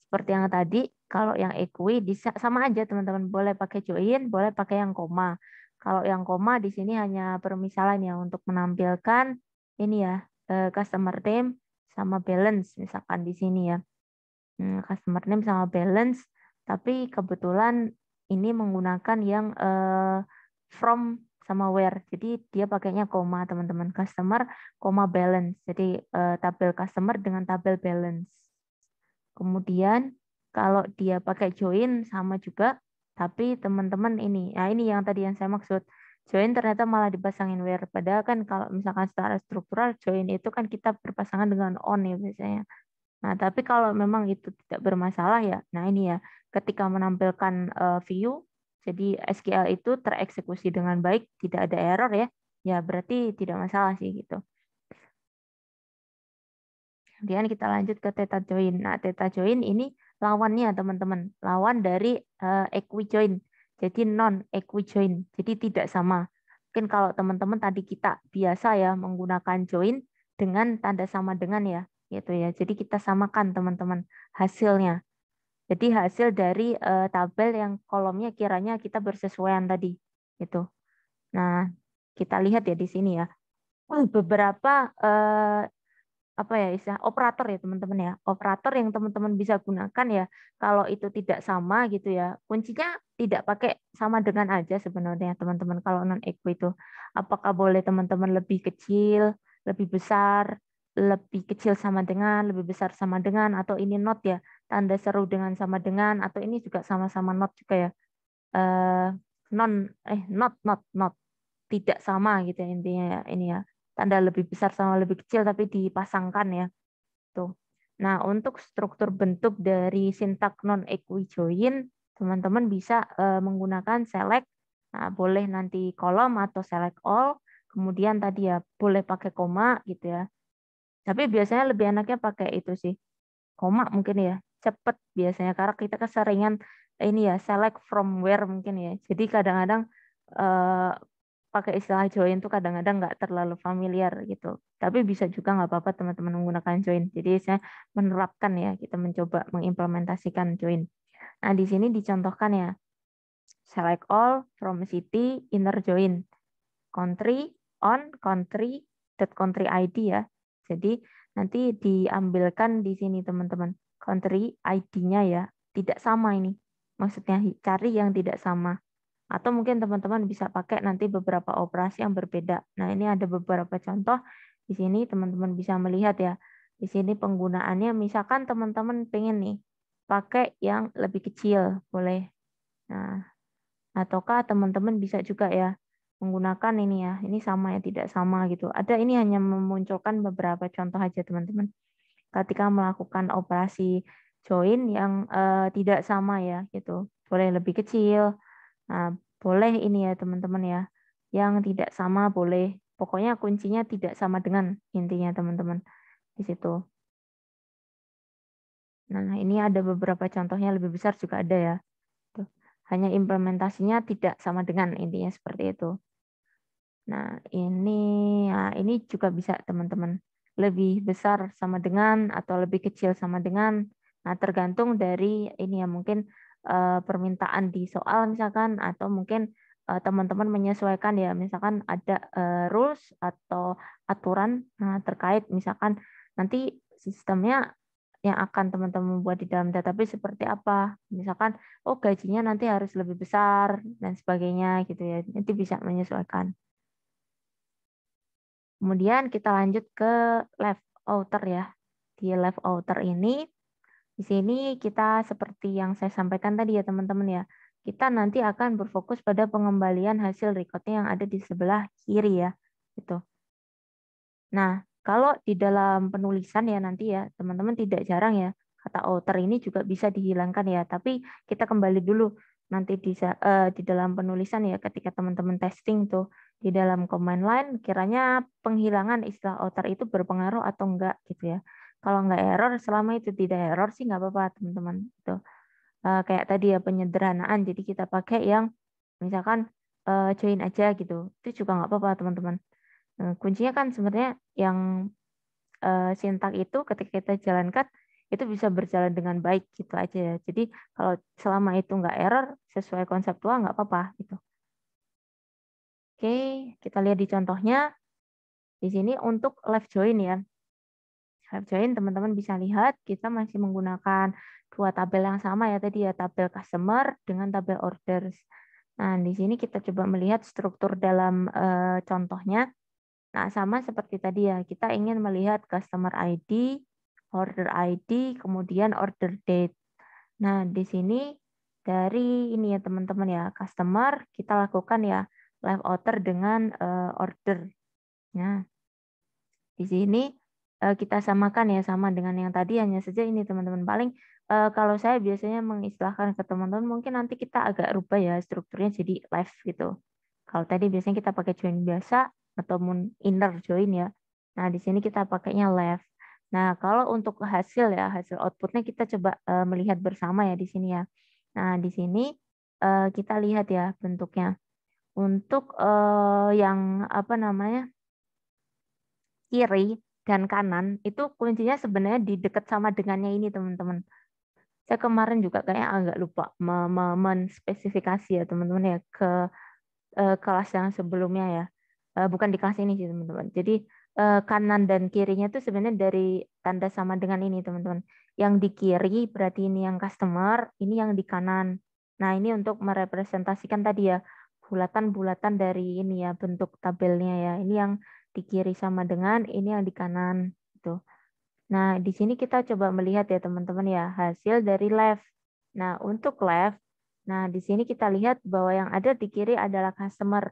Seperti yang tadi, kalau yang equi sama aja teman-teman. Boleh pakai join, boleh pakai yang koma. Kalau yang koma di sini hanya permisalan ya untuk menampilkan ini ya customer name sama balance misalkan di sini ya. Customer name sama balance. Tapi kebetulan ini menggunakan yang from sama where. Jadi dia pakainya koma teman-teman. Customer, koma balance. Jadi tabel customer dengan tabel balance. Kemudian kalau dia pakai join sama juga, tapi teman-teman ini, nah ini yang tadi yang saya maksud. Join ternyata malah dipasangin where. Padahal kan kalau misalkan secara struktural join itu kan kita berpasangan dengan on ya biasanya. Nah, tapi kalau memang itu tidak bermasalah ya, nah ini ya, ketika menampilkan view, jadi SQL itu tereksekusi dengan baik, tidak ada error ya, ya berarti tidak masalah sih gitu. Kemudian kita lanjut ke theta join. Nah, theta join ini lawannya teman-teman, lawan dari equijoin. Jadi non equijoin, jadi tidak sama. Mungkin kalau teman-teman tadi kita biasa ya menggunakan join dengan tanda sama dengan ya, gitu ya. Jadi kita samakan teman-teman hasilnya. Jadi hasil dari tabel yang kolomnya kiranya kita bersesuaian tadi, gitu. Nah, kita lihat ya di sini ya. Beberapa apa ya istilah operator ya teman-teman ya. Operator yang teman-teman bisa gunakan ya kalau itu tidak sama gitu ya. Kuncinya tidak pakai sama dengan aja sebenarnya teman-teman kalau non equal itu. Apakah boleh teman-teman lebih kecil, lebih besar, lebih kecil sama dengan, lebih besar sama dengan atau ini not ya, tanda seru dengan sama dengan atau ini juga sama-sama not juga ya. Eh non not tidak sama gitu ya intinya ya ini ya tanda lebih besar sama lebih kecil tapi dipasangkan ya tuh. Nah untuk struktur bentuk dari sintak non equijoin teman-teman bisa menggunakan select. Nah, boleh nanti kolom atau select all. Kemudian tadi ya boleh pakai koma gitu ya. Tapi biasanya lebih enaknya pakai itu sih koma mungkin ya cepet biasanya karena kita keseringan ini ya select from where mungkin ya. Jadi kadang-kadang eh, pakai istilah join tuh kadang-kadang nggak terlalu familiar gitu. Tapi bisa juga nggak apa-apa teman-teman menggunakan join. Jadi saya menerapkan ya, kita mencoba mengimplementasikan join. Nah, di sini dicontohkan ya, select all from city, inner join. Country, on, country, country ID ya. Jadi nanti diambilkan di sini teman-teman. Country ID-nya ya, tidak sama ini. Maksudnya cari yang tidak sama. Atau mungkin teman-teman bisa pakai nanti beberapa operasi yang berbeda. Nah, ini ada beberapa contoh. Di sini teman-teman bisa melihat ya. Di sini penggunaannya misalkan teman-teman pengen nih pakai yang lebih kecil, boleh. Nah, ataukah teman-teman bisa juga ya menggunakan ini ya. Ini sama ya, tidak sama gitu. Ada ini hanya memunculkan beberapa contoh aja teman-teman. Ketika melakukan operasi join yang tidak sama ya gitu. Boleh lebih kecil, nah, boleh ini ya teman-teman ya. Yang tidak sama boleh. Pokoknya kuncinya tidak sama dengan intinya teman-teman di situ. Nah, ini ada beberapa contohnya lebih besar juga ada ya. Tuh. Hanya implementasinya tidak sama dengan intinya seperti itu. Nah, ini juga bisa teman-teman. lebih besar sama dengan atau lebih kecil sama dengan. Nah, tergantung dari ini ya mungkin permintaan di soal misalkan atau mungkin teman-teman menyesuaikan ya misalkan ada rules atau aturan terkait misalkan nanti sistemnya yang akan teman-teman buat di dalam database seperti apa. Misalkan oh gajinya nanti harus lebih besar dan sebagainya gitu ya. Nanti bisa menyesuaikan. Kemudian kita lanjut ke left outer ya. Di left outer ini, di sini kita seperti yang saya sampaikan tadi ya teman-teman ya. Kita nanti akan berfokus pada pengembalian hasil recordnya yang ada di sebelah kiri ya. Gitu. Nah, kalau di dalam penulisan ya nanti ya teman-teman tidak jarang ya kata outer ini juga bisa dihilangkan ya. Tapi kita kembali dulu nanti di dalam penulisan ya ketika teman-teman testing tuh di dalam command line kiranya penghilangan istilah outer itu berpengaruh atau enggak gitu ya. Kalau enggak error selama itu tidak error sih enggak apa-apa teman-teman itu. Kayak tadi ya penyederhanaan jadi kita pakai yang misalkan join aja gitu. Itu juga enggak apa-apa teman-teman. Kuncinya kan sebenarnya yang sintak itu ketika kita jalankan itu bisa berjalan dengan baik gitu aja ya. Jadi kalau selama itu nggak error sesuai konseptual nggak apa-apa gitu. Oke, kita lihat di contohnya. Di sini untuk left join ya. Left join teman-teman bisa lihat kita masih menggunakan dua tabel yang sama ya tadi ya, tabel customer dengan tabel orders. Nah, di sini kita coba melihat struktur dalam contohnya. Nah, sama seperti tadi ya, kita ingin melihat customer ID, order ID, kemudian order date. Nah, di sini dari ini ya teman-teman ya, customer kita lakukan ya live outer dengan order. Nah, di sini kita samakan ya sama dengan yang tadi hanya saja ini teman-teman paling kalau saya biasanya mengistilahkan ke teman-teman mungkin nanti kita agak rubah ya strukturnya jadi live gitu. Kalau tadi biasanya kita pakai join biasa ataupun inner join ya. Nah, di sini kita pakainya left. Nah, kalau untuk hasil ya, hasil outputnya kita coba melihat bersama ya di sini ya. Nah, di sini kita lihat ya bentuknya. Untuk yang apa namanya kiri dan kanan itu kuncinya sebenarnya di dekat sama dengannya ini teman-teman. Saya kemarin juga kayak agak lupa menspesifikasi ya teman-teman ya ke kelas yang sebelumnya ya. Bukan di kelas ini sih teman-teman. Jadi kanan dan kirinya itu sebenarnya dari tanda sama dengan ini teman-teman. Yang di kiri berarti ini yang customer, ini yang di kanan. Nah ini untuk merepresentasikan tadi ya bulatan-bulatan dari ini ya bentuk tabelnya ya. Ini yang di kiri sama dengan ini yang di kanan gitu. Nah, di sini kita coba melihat ya teman-teman ya, hasil dari left. Nah, untuk left, nah di sini kita lihat bahwa yang ada di kiri adalah customer.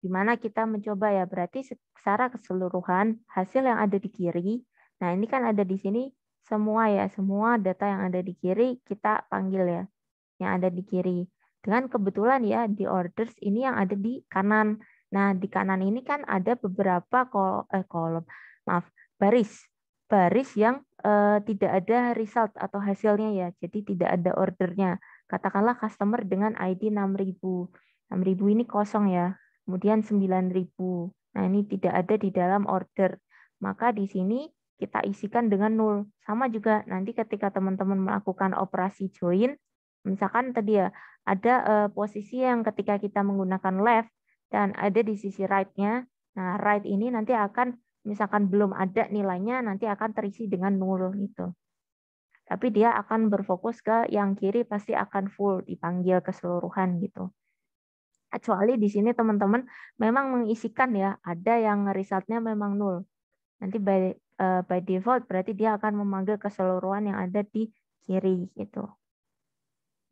Di mana kita mencoba ya, berarti secara keseluruhan hasil yang ada di kiri. Nah, ini kan ada di sini semua ya, semua data yang ada di kiri kita panggil ya, yang ada di kiri. Dengan kebetulan ya di orders ini yang ada di kanan. Nah, di kanan ini kan ada beberapa kolom, maaf, baris baris yang tidak ada result atau hasilnya ya. Jadi tidak ada ordernya. Katakanlah customer dengan ID 6.000. 6.000 ini kosong ya. Kemudian 9.000. Nah, ini tidak ada di dalam order. Maka di sini kita isikan dengan 0. Sama juga nanti ketika teman-teman melakukan operasi join, misalkan tadi ya ada posisi yang ketika kita menggunakan left dan ada di sisi right-nya. Nah, right ini nanti akan misalkan belum ada nilainya nanti akan terisi dengan 0 gitu. Tapi dia akan berfokus ke yang kiri pasti akan full dipanggil keseluruhan gitu. Kecuali di sini teman-teman memang mengisikan ya, ada yang resultnya memang 0. Nanti by default berarti dia akan memanggil keseluruhan yang ada di kiri gitu.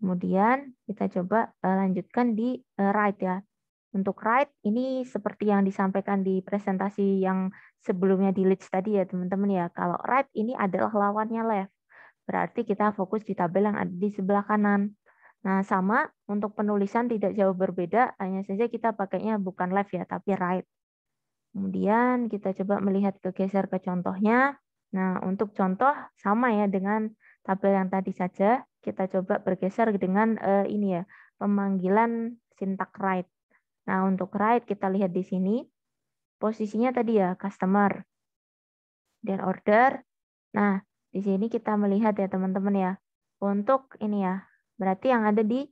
Kemudian kita coba lanjutkan di right ya. Untuk right, ini seperti yang disampaikan di presentasi yang sebelumnya di leads tadi ya teman-teman ya. Kalau right ini adalah lawannya left. Berarti kita fokus di tabel yang ada di sebelah kanan. Nah sama, untuk penulisan tidak jauh berbeda, hanya saja kita pakainya bukan left ya, tapi right. Kemudian kita coba melihat geser ke contohnya. Nah untuk contoh sama ya dengan tabel yang tadi saja. Kita coba bergeser dengan ini ya, pemanggilan sintak right. Nah, untuk right kita lihat di sini posisinya tadi ya customer. dan order. Nah, di sini kita melihat ya teman-teman ya. Untuk ini ya, berarti yang ada di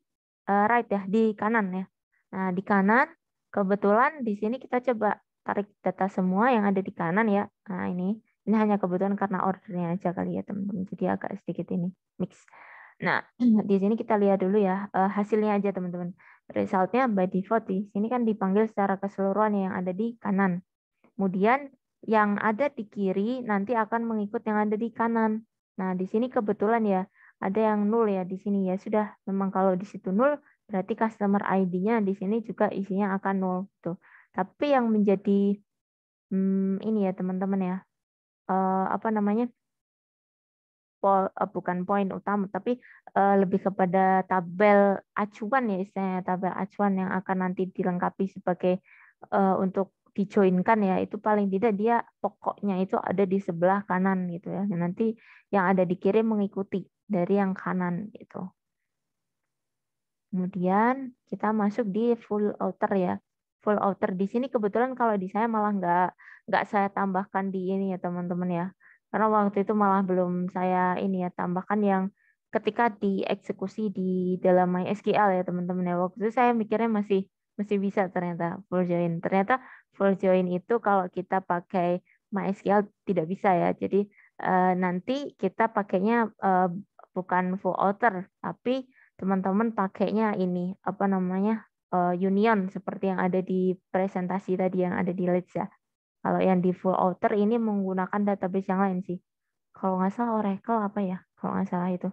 right ya, di kanan ya. Nah, di kanan kebetulan di sini kita coba tarik data semua yang ada di kanan ya. Nah, ini hanya kebetulan karena ordernya aja kali ya teman-teman. Jadi agak sedikit ini mix. Nah, di sini kita lihat dulu ya hasilnya aja teman-teman. Resultnya by default di sini kan dipanggil secara keseluruhan yang ada di kanan. Kemudian yang ada di kiri nanti akan mengikut yang ada di kanan. Nah, di sini kebetulan ya ada yang nol ya di sini ya. Sudah memang kalau di situ nol berarti customer ID-nya di sini juga isinya akan nol tuh. Tapi yang menjadi ini ya teman-teman ya. Apa namanya? Bukan poin utama tapi lebih kepada tabel acuan ya istilahnya, tabel acuan yang akan nanti dilengkapi sebagai untuk dijoinkan ya, itu paling tidak dia pokoknya itu ada di sebelah kanan gitu ya. Nanti yang ada di kiri mengikuti dari yang kanan gitu. Kemudian kita masuk di full outer ya. Full outer di sini kebetulan kalau di saya malah nggak saya tambahkan di ini ya teman-teman ya. Karena waktu itu malah belum saya ini ya tambahkan yang ketika dieksekusi di dalam MySQL ya teman-teman ya. Waktu itu saya mikirnya masih bisa ternyata full join. Ternyata full join itu kalau kita pakai MySQL tidak bisa ya. Jadi nanti kita pakainya bukan full outer tapi teman-teman pakainya ini apa namanya union seperti yang ada di presentasi tadi yang ada di Leeds ya. Kalau yang di full outer ini menggunakan database yang lain sih. Kalau nggak salah Oracle apa ya? Kalau nggak salah itu.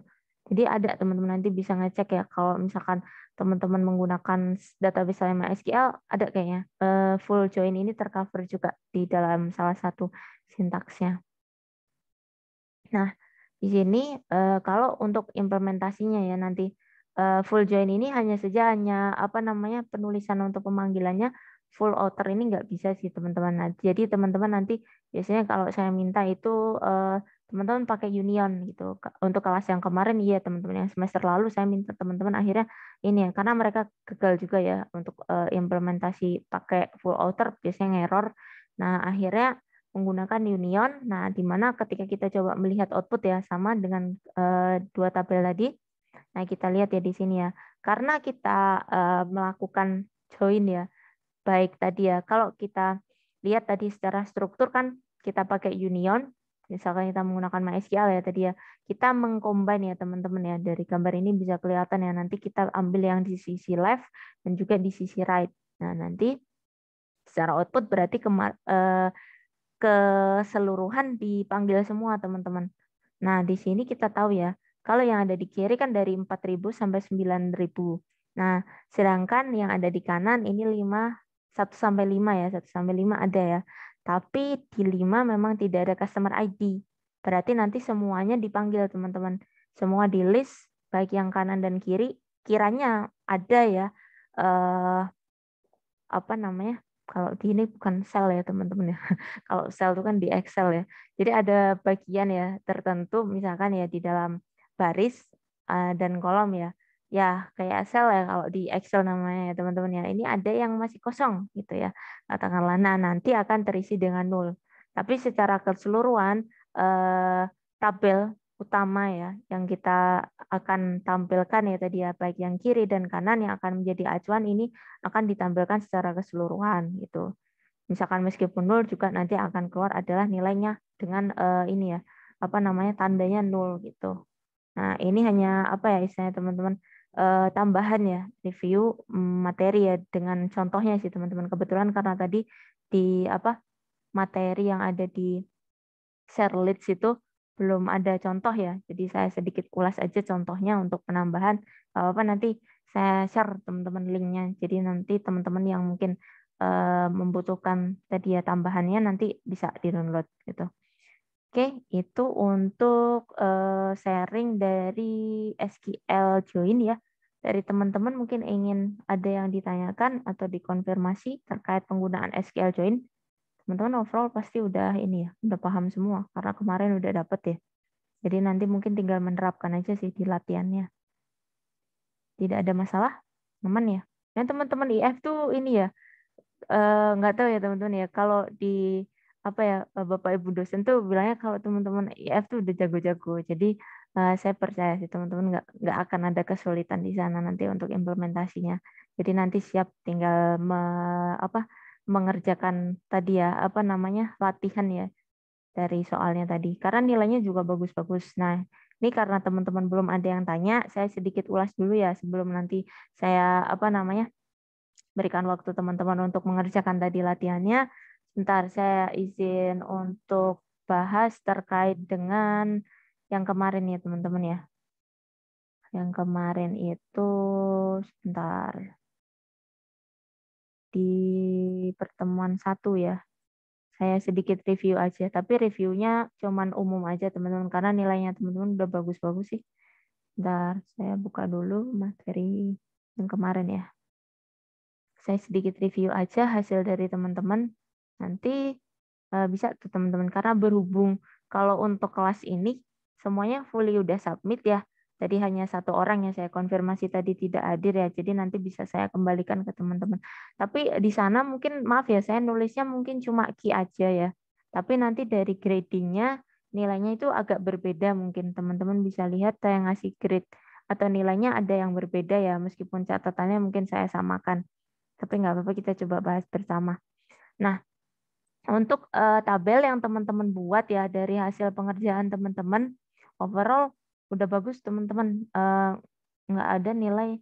Jadi ada teman-teman nanti bisa ngecek ya kalau misalkan teman-teman menggunakan database lain MySQL ada kayaknya full join ini tercover juga di dalam salah satu sintaksnya. Nah, di sini kalau untuk implementasinya ya nanti full join ini hanya apa namanya penulisan untuk pemanggilannya full outer ini nggak bisa sih teman-teman. Nah, jadi teman-teman nanti biasanya kalau saya minta itu teman-teman pakai union gitu. Untuk kelas yang kemarin iya teman-teman yang semester lalu saya minta teman-teman akhirnya ini ya karena mereka gagal juga ya untuk implementasi pakai full outer biasanya ngerror. Nah, akhirnya menggunakan union. Nah, di mana ketika kita coba melihat output ya sama dengan dua tabel tadi. Nah, kita lihat ya di sini ya. Karena kita melakukan join ya, baik tadi ya. Kalau kita lihat tadi secara struktur kan kita pakai union. Misalkan kita menggunakan MySQL ya tadi ya. Kita mengcombine ya teman-teman ya. Dari gambar ini bisa kelihatan ya. Nanti kita ambil yang di sisi left dan juga di sisi right. Nah, nanti secara output berarti keseluruhan dipanggil semua teman-teman. Nah, di sini kita tahu ya, kalau yang ada di kiri kan dari 4.000 sampai 9.000. Nah, sedangkan yang ada di kanan ini 1 sampai 5 ya, 1 sampai 5 ada ya. Tapi di 5 memang tidak ada customer ID. Berarti nanti semuanya dipanggil teman-teman. Semua di list, baik yang kanan dan kiri, kiranya ada ya, apa namanya, kalau di ini bukan sel ya teman-teman ya. Kalau sel itu kan di Excel ya. Jadi ada bagian ya tertentu misalkan ya di dalam baris dan kolom ya. Ya kayak sel ya kalau di Excel namanya ya teman-teman ya. Ini ada yang masih kosong gitu ya. Katakanlah nah nanti akan terisi dengan nol. Tapi secara keseluruhan tabel utama ya yang kita akan tampilkan ya tadi ya baik yang kiri dan kanan yang akan menjadi acuan ini akan ditampilkan secara keseluruhan gitu. Misalkan meskipun nol juga nanti akan keluar adalah nilainya dengan ini ya apa namanya tandanya nol gitu. Nah ini hanya apa ya istilahnya teman-teman tambahan ya review materi ya dengan contohnya sih teman-teman. Kebetulan karena tadi di apa materi yang ada di share leads itu belum ada contoh ya. Jadi saya sedikit ulas aja contohnya untuk penambahan. Apa nanti saya share teman-teman linknya. Jadi nanti teman-teman yang mungkin membutuhkan tadi ya tambahannya nanti bisa di-download gitu. Oke, itu untuk sharing dari SQL Join ya. Dari teman-teman mungkin ingin ada yang ditanyakan atau dikonfirmasi terkait penggunaan SQL Join. Teman-teman overall pasti udah ini ya, udah paham semua karena kemarin udah dapet ya. Jadi nanti mungkin tinggal menerapkan aja sih di latihannya. Tidak ada masalah, aman ya. Dan teman-teman IF tuh ini ya, nggak tahu ya teman-teman ya. Kalau di apa ya, Bapak Ibu dosen tuh bilangnya kalau teman-teman IF tuh udah jago-jago. Jadi saya percaya sih teman-teman nggak akan ada kesulitan di sana nanti untuk implementasinya. Jadi nanti siap tinggal mengerjakan tadi ya, apa namanya, latihan ya dari soalnya tadi. Karena nilainya juga bagus-bagus. Nah, ini karena teman-teman belum ada yang tanya, saya sedikit ulas dulu ya sebelum nanti saya apa namanya berikan waktu teman-teman untuk mengerjakan tadi latihannya. Sebentar, saya izin untuk bahas terkait dengan yang kemarin ya teman-teman ya. Yang kemarin itu sebentar di pertemuan 1 ya. Saya sedikit review aja, tapi reviewnya cuman umum aja teman-teman karena nilainya teman-teman udah bagus-bagus sih. Bentar, saya buka dulu materi yang kemarin ya. Saya sedikit review aja hasil dari teman-teman. Nanti bisa tuh teman-teman karena berhubung kalau untuk kelas ini semuanya fully udah submit ya. Tadi hanya 1 orang yang saya konfirmasi tadi tidak hadir ya. Jadi nanti bisa saya kembalikan ke teman-teman. Tapi di sana mungkin maaf ya saya nulisnya mungkin cuma key aja ya. Tapi nanti dari gradingnya nilainya itu agak berbeda mungkin teman-teman bisa lihat saya ngasih grade atau nilainya ada yang berbeda ya meskipun catatannya mungkin saya samakan. Tapi nggak apa-apa kita coba bahas bersama. Nah, untuk tabel yang teman-teman buat ya dari hasil pengerjaan teman-teman, overall udah bagus teman-teman. Nggak ada nilai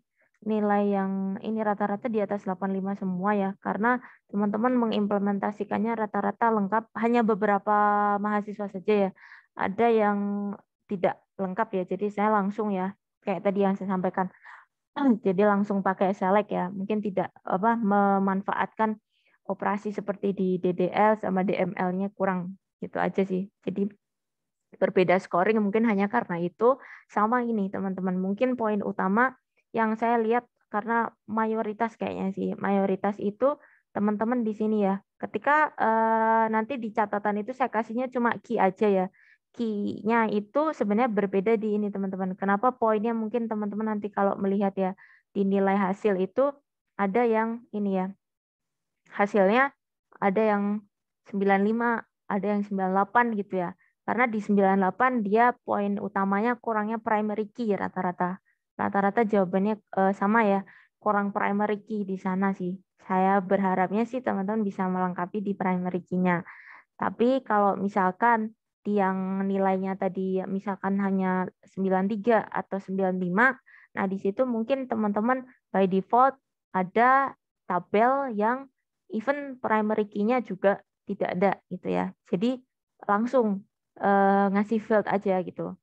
yang ini rata-rata di atas 85 semua ya. Karena teman-teman mengimplementasikannya rata-rata lengkap. Hanya beberapa mahasiswa saja ya. Ada yang tidak lengkap ya. Jadi saya langsung ya, kayak tadi yang saya sampaikan. Jadi langsung pakai select ya. Mungkin tidak memanfaatkan operasi seperti di DDL sama DML-nya kurang gitu aja sih. Jadi berbeda scoring mungkin hanya karena itu. Sama ini teman-teman. Mungkin poin utama yang saya lihat karena mayoritas kayaknya sih. Mayoritas itu teman-teman di sini ya. Ketika nanti di catatan itu saya kasihnya cuma key aja ya. Key-nya itu sebenarnya berbeda di ini teman-teman. Kenapa poinnya mungkin teman-teman nanti kalau melihat ya di nilai hasil itu ada yang ini ya. Hasilnya ada yang 95, ada yang 98 gitu ya. Karena di 98 dia poin utamanya kurangnya primary key rata-rata. Rata-rata jawabannya sama ya, kurang primary key di sana sih. Saya berharapnya sih teman-teman bisa melengkapi di primary key-nya. Tapi kalau misalkan di yang nilainya tadi misalkan hanya 93 atau 95, nah di situ mungkin teman-teman by default ada tabel yang even primary key-nya juga tidak ada gitu ya. Jadi langsung ngasih field aja gitu.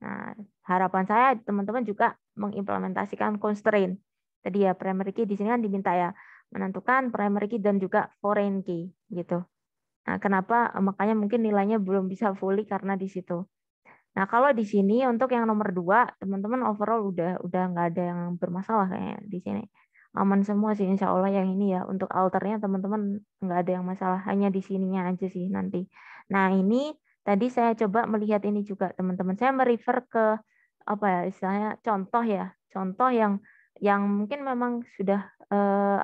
Nah, harapan saya teman-teman juga mengimplementasikan constraint. Tadi ya primary key di sini kan diminta ya menentukan primary key dan juga foreign key gitu. Nah, kenapa? Makanya mungkin nilainya belum bisa fully karena di situ. Nah, kalau di sini untuk yang nomor 2, teman-teman overall udah nggak ada yang bermasalah kayaknya di sini. Aman semua sih insya Allah yang ini ya. Untuk alternya teman-teman nggak ada yang masalah. Hanya di sininya aja sih nanti. Nah, ini tadi saya coba melihat ini juga teman-teman. Saya merefer ke apa ya istilahnya contoh ya. Contoh yang mungkin memang sudah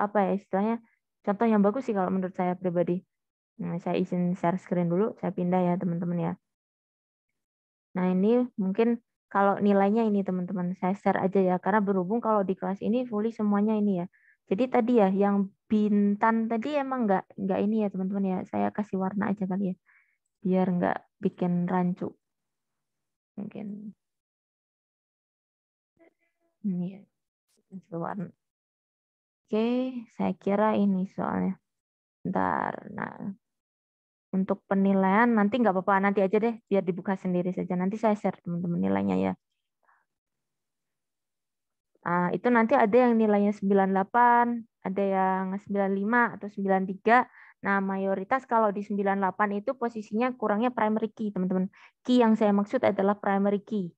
apa ya istilahnya contoh yang bagus sih kalau menurut saya pribadi. Nah, saya izin share screen dulu, saya pindah ya teman-teman ya. Nah, ini mungkin kalau nilainya ini teman-teman, saya share aja ya, karena berhubung kalau di kelas ini fully semuanya ini ya. Jadi tadi ya, yang Bintan tadi emang nggak ini ya teman-teman ya, saya kasih warna aja kali ya, biar nggak bikin rancu. Mungkin ini ya, kasih warna. Oke, saya kira ini soalnya. Bentar, nah untuk penilaian nanti nggak apa-apa, nanti aja deh, biar dibuka sendiri saja. Nanti saya share teman-teman nilainya ya. Nah, itu nanti ada yang nilainya 98, ada yang 95 atau 93. Nah, mayoritas kalau di 98 itu posisinya kurangnya primary key, teman-teman. Key yang saya maksud adalah primary key.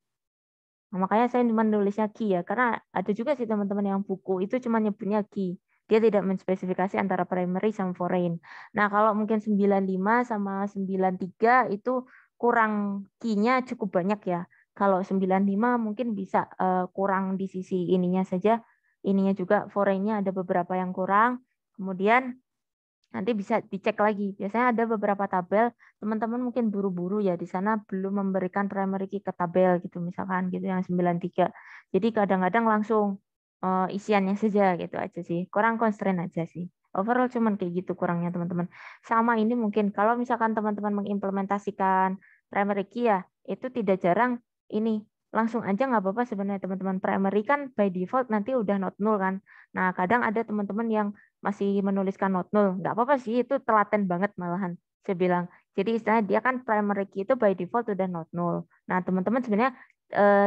Nah, makanya saya cuma nulisnya key ya, karena ada juga sih teman-teman yang buku itu cuma nyebutnya key. Dia tidak menspesifikasi antara primary sama foreign. Nah, kalau mungkin 95 sama 93 itu kurang key-nya cukup banyak ya. Kalau 95 mungkin bisa kurang di sisi ininya saja. Ininya juga foreign-nya ada beberapa yang kurang. Kemudian Nanti bisa dicek lagi. Biasanya ada beberapa tabel, teman-teman mungkin buru-buru ya di sana belum memberikan primary key ke tabel gitu misalkan gitu yang 93. Jadi kadang-kadang langsung isiannya saja gitu aja sih. Kurang constraint aja sih. Overall cuman kayak gitu kurangnya teman-teman. Sama ini mungkin kalau misalkan teman-teman mengimplementasikan primary key ya, itu tidak jarang ini langsung aja nggak apa-apa sebenarnya teman-teman. Primary kan by default nanti udah not null kan. Nah, kadang ada teman-teman yang masih menuliskan not null. Nggak apa-apa sih, itu telaten banget malahan. Saya bilang. Jadi istilahnya dia kan primary key itu by default udah not null. Nah, teman-teman sebenarnya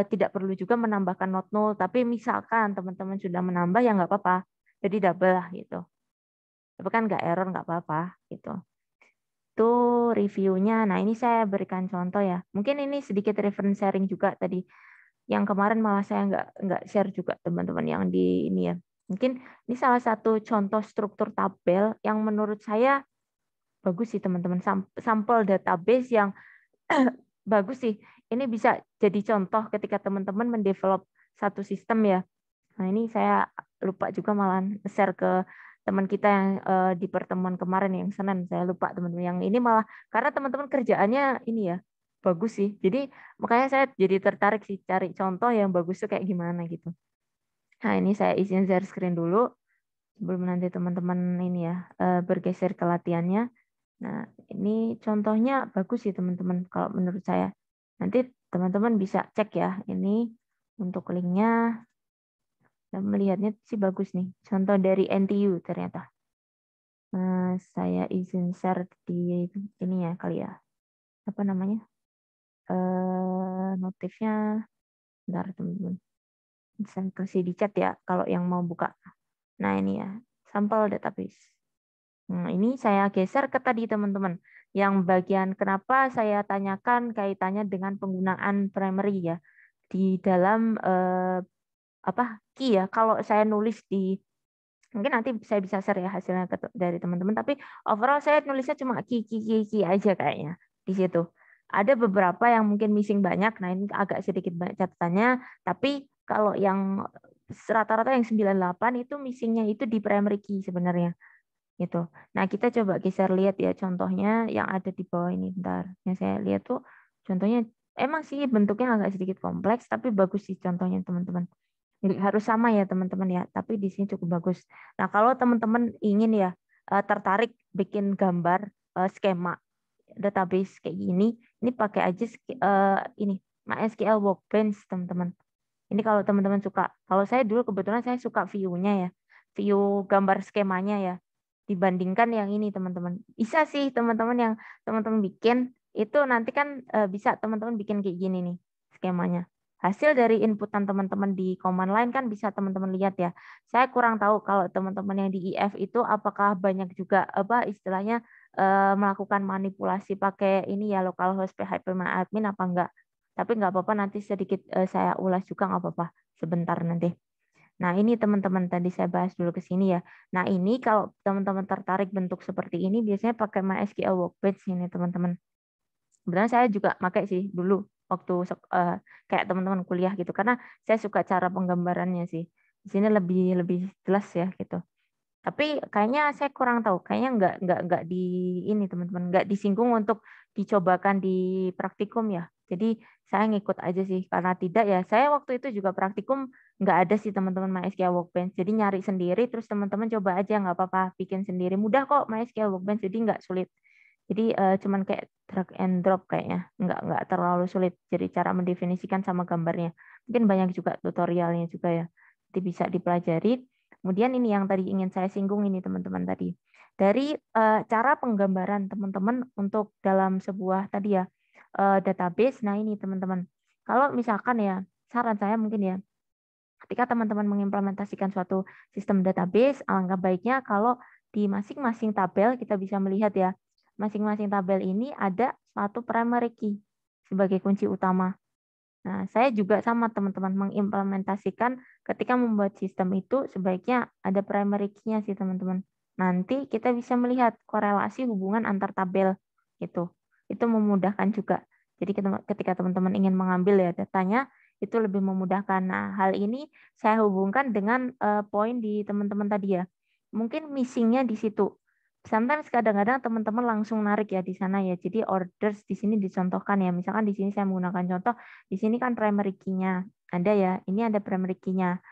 tidak perlu juga menambahkan not null. Tapi misalkan teman-teman sudah menambah, ya nggak apa-apa. Jadi double lah gitu. Tapi kan nggak error, nggak apa-apa gitu. Itu reviewnya. Nah, ini saya berikan contoh ya. Mungkin ini sedikit reference sharing juga tadi. Yang kemarin malah saya nggak share juga teman-teman yang di ini ya. Mungkin ini salah satu contoh struktur tabel yang menurut saya bagus sih teman-teman. Sampel database yang bagus sih. Ini bisa jadi contoh ketika teman-teman mendevelop satu sistem ya. Nah ini saya lupa juga malah share ke teman kita yang di pertemuan kemarin yang Senin. Saya lupa teman-teman yang ini malah karena teman-teman kerjaannya ini ya bagus sih. Jadi makanya saya jadi tertarik sih cari contoh yang bagus tuh kayak gimana gitu. Nah ini saya izin share screen dulu sebelum nanti teman-teman ini ya bergeser ke latihannya. Nah ini contohnya bagus sih teman-teman kalau menurut saya. Nanti teman-teman bisa cek ya ini untuk linknya. Dan melihatnya sih bagus nih. Contoh dari NTU ternyata. Saya izin share di ini ya kali ya. Apa namanya? Notifnya. Bentar teman-teman. Saya kasih di chat ya kalau yang mau buka. Nah ini ya. Sampel database. Nah, ini saya geser ke tadi teman-teman. Yang bagian kenapa saya tanyakan kaitannya dengan penggunaan primary ya. Di dalam key ya. Kalau saya nulis di mungkin nanti saya bisa share ya hasilnya dari teman-teman. Tapi overall saya nulisnya cuma key aja kayaknya di situ. Ada beberapa yang mungkin missing banyak. Nah ini agak sedikit banyak catatannya. Tapi kalau yang rata-rata yang 98 itu missingnya itu di primary key sebenarnya. Gitu. Nah kita coba geser lihat ya contohnya yang ada di bawah ini. Bentar. Yang saya lihat tuh contohnya emang sih bentuknya agak sedikit kompleks. Tapi bagus sih contohnya teman-teman. Nggak harus sama ya teman-teman ya, tapi di sini cukup bagus. Nah kalau teman-teman ingin ya tertarik bikin gambar skema database kayak gini, ini pakai aja ini MySQL Workbench teman-teman. Ini kalau teman-teman suka. Kalau saya dulu kebetulan saya suka view-nya ya, view gambar skemanya ya, dibandingkan yang ini teman-teman. Bisa sih teman-teman yang teman-teman bikin itu nanti kan bisa teman-teman bikin kayak gini nih skemanya. Hasil dari inputan teman-teman di command line kan bisa teman-teman lihat ya. Saya kurang tahu kalau teman-teman yang di IF itu apakah banyak juga apa istilahnya melakukan manipulasi pakai ini ya localhost php-admin apa enggak. Tapi nggak apa-apa nanti sedikit saya ulas juga nggak apa-apa sebentar nanti. Nah ini teman-teman tadi saya bahas dulu ke sini ya. Nah ini kalau teman-teman tertarik bentuk seperti ini biasanya pakai MySQL Workbench ini teman-teman. Sebenarnya saya juga pakai sih dulu waktu kayak teman-teman kuliah gitu karena saya suka cara penggambarannya sih. Di sini lebih lebih jelas ya gitu. Tapi kayaknya saya kurang tahu. Kayaknya nggak di ini teman-teman, nggak disinggung untuk dicobakan di praktikum ya. Jadi saya ngikut aja sih karena tidak ya. Saya waktu itu juga praktikum nggak ada sih teman-teman MySQL Workbench. Jadi nyari sendiri terus teman-teman coba aja nggak apa-apa bikin sendiri. Mudah kok MySQL Workbench jadi nggak sulit. Jadi cuman kayak drag and drop kayaknya, nggak terlalu sulit. Jadi cara mendefinisikan sama gambarnya. Mungkin banyak juga tutorialnya juga ya. Jadi bisa dipelajari. Kemudian ini yang tadi ingin saya singgung ini teman-teman tadi. Dari cara penggambaran teman-teman untuk dalam sebuah tadi ya database. Nah ini teman-teman. Kalau misalkan ya saran saya mungkin ya ketika teman-teman mengimplementasikan suatu sistem database, alangkah baiknya kalau di masing-masing tabel kita bisa melihat ya masing-masing tabel ini ada suatu primary key sebagai kunci utama. Nah, saya juga sama teman-teman mengimplementasikan ketika membuat sistem itu sebaiknya ada primary key-nya sih teman-teman. Nanti kita bisa melihat korelasi hubungan antar tabel gitu. Itu memudahkan juga. Jadi ketika teman-teman ingin mengambil ya datanya itu lebih memudahkan. Nah, hal ini saya hubungkan dengan poin di teman-teman tadi ya. Mungkin missing-nya di situ. sometimes kadang-kadang teman-teman langsung narik ya di sana ya. Jadi orders di sini dicontohkan ya. Misalkan di sini saya menggunakan contoh, di sini kan primary key-nya ada ya. Ini ada primary key-nya.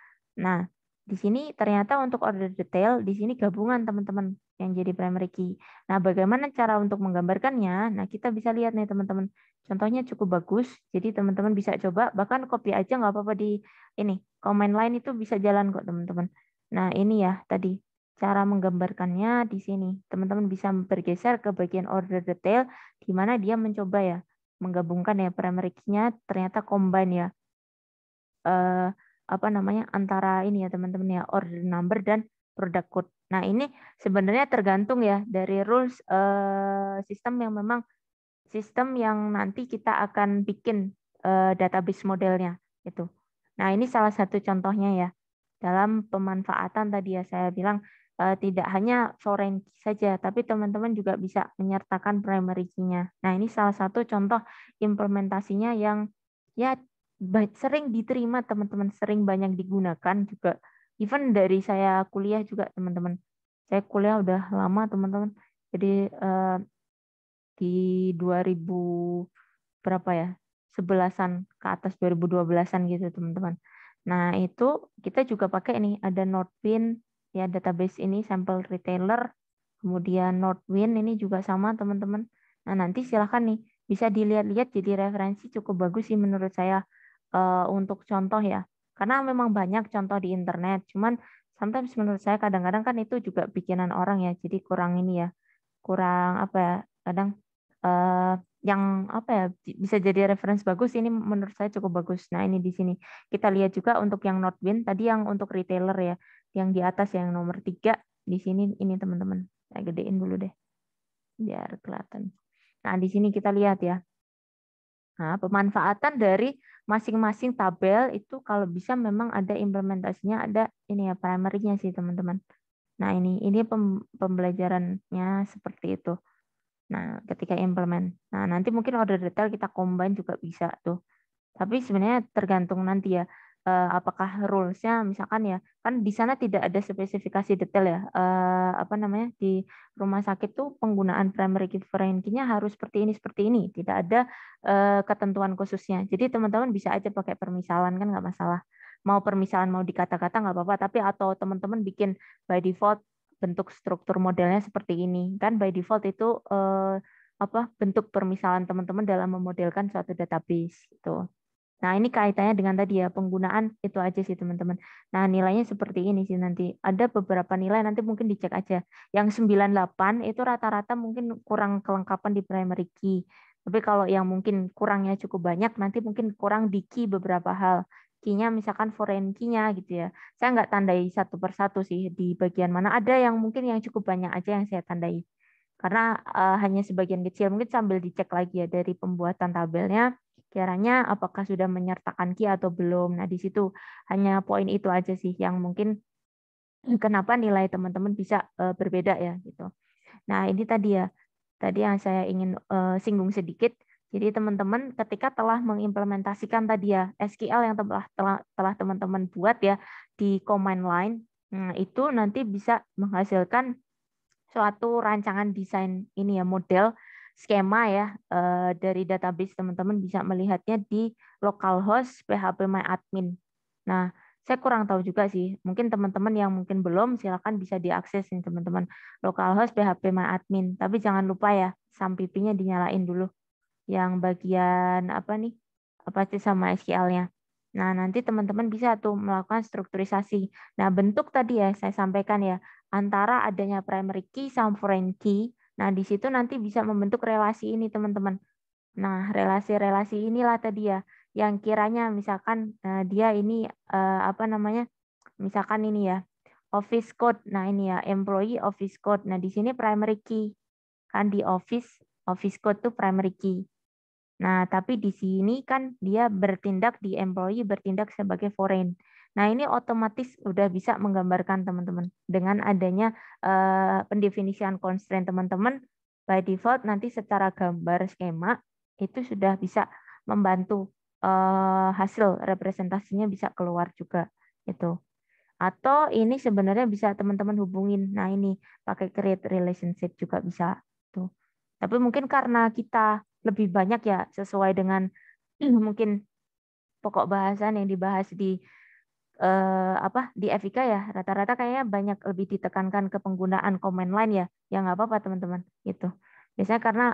Nah, di sini ternyata untuk order detail di sini gabungan teman-teman yang jadi primary key. Nah, bagaimana cara untuk menggambarkannya? Nah, kita bisa lihat nih teman-teman. Contohnya cukup bagus. Jadi teman-teman bisa coba bahkan copy aja nggak apa-apa di ini. Command line itu bisa jalan kok teman-teman. Nah, ini ya tadi cara menggambarkannya di sini. Teman-teman bisa bergeser ke bagian order detail di mana dia mencoba ya menggabungkan ya primary key-nya ternyata combine ya. Apa namanya antara ini ya teman-teman ya order number dan product code. Nah, ini sebenarnya tergantung ya dari rules sistem yang memang sistem yang nanti kita akan bikin database modelnya itu. Nah, ini salah satu contohnya ya. Dalam pemanfaatan tadi ya saya bilang tidak hanya foreign key saja, tapi teman-teman juga bisa menyertakan primary key-nya. Nah, ini salah satu contoh implementasinya yang ya sering diterima teman-teman, sering banyak digunakan juga. Even dari saya kuliah juga teman-teman. Saya kuliah udah lama teman-teman. Jadi di 2000 berapa ya? 11-an ke atas 2012-an gitu teman-teman. Nah, itu kita juga pakai nih ada Nodewin ya database ini sampel retailer. Kemudian Nodewin ini juga sama teman-teman. Nah, nanti silahkan nih bisa dilihat-lihat jadi referensi cukup bagus sih menurut saya untuk contoh ya. Karena memang banyak contoh di internet. Cuman sometimes menurut saya kadang-kadang kan itu juga bikinan orang ya. Jadi kurang ini ya. Kurang apa ya? Kadang eh, yang apa ya bisa jadi referensi bagus ini menurut saya cukup bagus. Nah, ini di sini kita lihat juga untuk yang Nodewin tadi yang untuk retailer ya, yang di atas yang nomor 3 di sini ini teman-teman. Saya gedein dulu deh biar kelihatan. Nah, di sini kita lihat ya. Nah, pemanfaatan dari masing-masing tabel itu kalau bisa memang ada implementasinya, ada ini ya primary-nya sih teman-teman. Nah, ini pembelajarannya seperti itu. Nah, ketika implement. Nah, nanti mungkin order detail kita combine juga bisa tuh. Tapi sebenarnya tergantung nanti ya, apakah rules-nya misalkan ya, kan di sana tidak ada spesifikasi detail ya, apa namanya, di rumah sakit tuh penggunaan primary key foreign key-nya harus seperti ini. Tidak ada ketentuan khususnya. Jadi teman-teman bisa aja pakai permisalan kan nggak masalah. Mau permisalan mau dikata-kata nggak apa-apa, tapi atau teman-teman bikin by default bentuk struktur modelnya seperti ini. Kan by default itu apa bentuk permisalan teman-teman dalam memodelkan suatu database gitu. Nah, ini kaitannya dengan tadi ya, penggunaan itu aja sih teman-teman. Nah, nilainya seperti ini sih nanti. Ada beberapa nilai nanti mungkin dicek aja. Yang 98 itu rata-rata mungkin kurang kelengkapan di primary key. Tapi kalau yang mungkin kurangnya cukup banyak, nanti mungkin kurang di key beberapa hal. Key-nya misalkan foreign key-nya gitu ya. Saya nggak tandai satu persatu sih di bagian mana. Ada yang mungkin yang cukup banyak aja yang saya tandai. Karena hanya sebagian kecil. Mungkin sambil dicek lagi ya dari pembuatan tabelnya kiranya apakah sudah menyertakan key atau belum. Nah, di situ hanya poin itu aja sih yang mungkin kenapa nilai teman-teman bisa berbeda ya gitu. Nah, ini tadi ya. Tadi yang saya ingin singgung sedikit. Jadi teman-teman ketika telah mengimplementasikan tadi ya SQL yang telah teman-teman buat ya di command line, itu nanti bisa menghasilkan suatu rancangan desain ini ya model skema ya dari database teman-teman bisa melihatnya di localhost phpMyAdmin. Nah, saya kurang tahu juga sih. Mungkin teman-teman yang mungkin belum silakan bisa diakses nih teman-teman localhost phpMyAdmin. Tapi jangan lupa ya SAMPP-nya dinyalain dulu yang bagian apa nih? Apa sih sama SQL-nya. Nah, nanti teman-teman bisa tuh melakukan strukturisasi. Nah, bentuk tadi ya saya sampaikan ya, antara adanya primary key sama foreign key. Nah, di situ nanti bisa membentuk relasi ini, teman-teman. Nah, relasi-relasi inilah tadi ya, yang kiranya misalkan dia ini apa namanya? Misalkan ini ya, office code. Nah, ini ya, employee office code. Nah, di sini primary key. Kan di office code tuh primary key. Nah, tapi di sini kan dia bertindak di employee bertindak sebagai foreign. Nah, ini otomatis udah bisa menggambarkan teman-teman dengan adanya pendefinisian constraint teman-teman by default nanti secara gambar skema itu sudah bisa membantu hasil representasinya bisa keluar juga itu. Atau ini sebenarnya bisa teman-teman hubungin. Nah, ini pakai create relationship juga bisa. Tuh. Tapi mungkin karena kita lebih banyak ya sesuai dengan mungkin pokok bahasan yang dibahas di di FIK ya, rata-rata kayaknya banyak lebih ditekankan ke penggunaan command line ya. Ya nggak apa-apa teman-teman. Gitu. Biasanya karena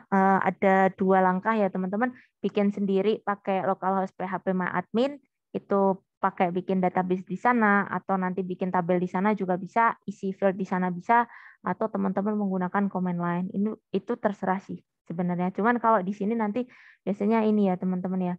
ada 2 langkah ya teman-teman, bikin sendiri pakai localhost php admin, itu pakai bikin database di sana, atau nanti bikin tabel di sana juga bisa, isi field di sana bisa, atau teman-teman menggunakan command line. Itu terserah sih sebenarnya. Cuman kalau di sini nanti biasanya ini ya teman-teman ya,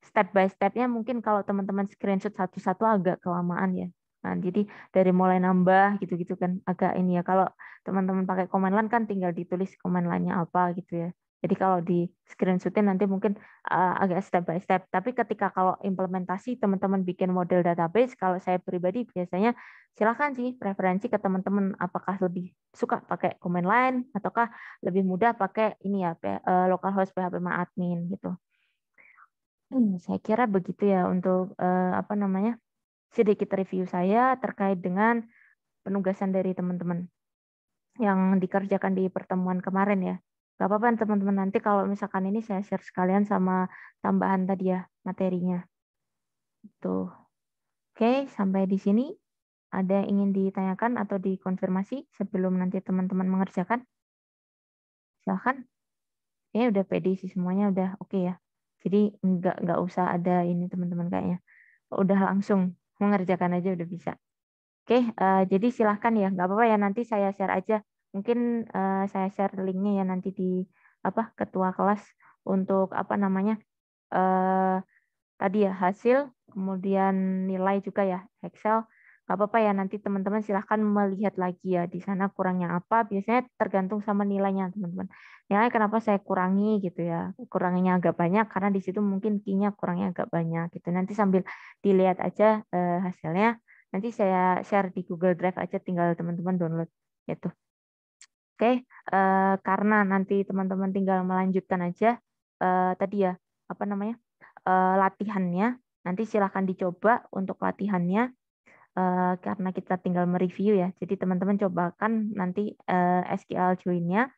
step by step-nya mungkin kalau teman-teman screenshot satu-satu agak kelamaan ya. Nah, jadi dari mulai nambah gitu-gitu kan agak ini ya. Kalau teman-teman pakai command line kan tinggal ditulis command line-nya apa gitu ya. Jadi kalau di screenshotin nanti mungkin agak step by step. Tapi ketika kalau implementasi teman-teman bikin model database, kalau saya pribadi biasanya silakan sih preferensi ke teman-teman apakah lebih suka pakai command line ataukah lebih mudah pakai ini ya localhost php admin gitu. Saya kira begitu ya untuk sedikit review saya terkait dengan penugasan dari teman-teman yang dikerjakan di pertemuan kemarin ya. Gak apa-apa teman-teman, nanti kalau misalkan ini saya share sekalian sama tambahan tadi ya materinya. Tuh. Oke, sampai di sini. Ada yang ingin ditanyakan atau dikonfirmasi sebelum nanti teman-teman mengerjakan? Silahkan. Ya udah pede sih semuanya udah oke ya. Jadi nggak usah ada ini teman-teman kayaknya. Udah langsung mengerjakan aja udah bisa. Oke, jadi silahkan ya, nggak apa-apa ya nanti saya share aja. Mungkin saya share linknya ya nanti di ketua kelas untuk eh, tadi ya hasil, kemudian nilai juga ya Excel. Nggak apa-apa ya nanti teman-teman silahkan melihat lagi ya di sana kurangnya apa. Biasanya tergantung sama nilainya teman-teman. Nilai kenapa saya kurangi gitu ya, kuranginya agak banyak karena di situ mungkin key-nya kurangnya agak banyak gitu. Nanti sambil dilihat aja hasilnya. Nanti saya share di Google Drive aja, tinggal teman-teman download gitu. Oke, karena nanti teman-teman tinggal melanjutkan aja tadi ya latihannya. Nanti silahkan dicoba untuk latihannya karena kita tinggal mereview ya. Jadi teman-teman cobakan nanti SQL join-nya.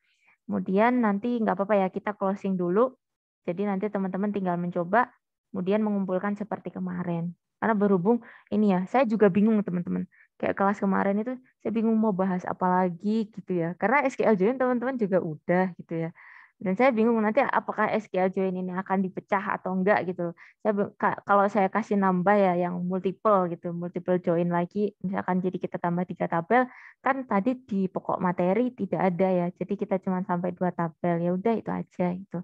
Kemudian nanti nggak apa-apa ya kita closing dulu. Jadi nanti teman-teman tinggal mencoba, kemudian mengumpulkan seperti kemarin. Karena berhubung ini ya, saya juga bingung teman-teman. Kayak kelas kemarin itu saya bingung mau bahas apa lagi gitu ya. Karena SQL join teman-teman juga udah gitu ya. Dan saya bingung nanti apakah SQL join ini akan dipecah atau enggak gitu. Kalau saya kasih nambah ya yang multiple gitu, multiple join lagi, misalkan jadi kita tambah 3 tabel, kan tadi di pokok materi tidak ada ya. Jadi kita cuma sampai 2 tabel. Ya udah itu aja itu.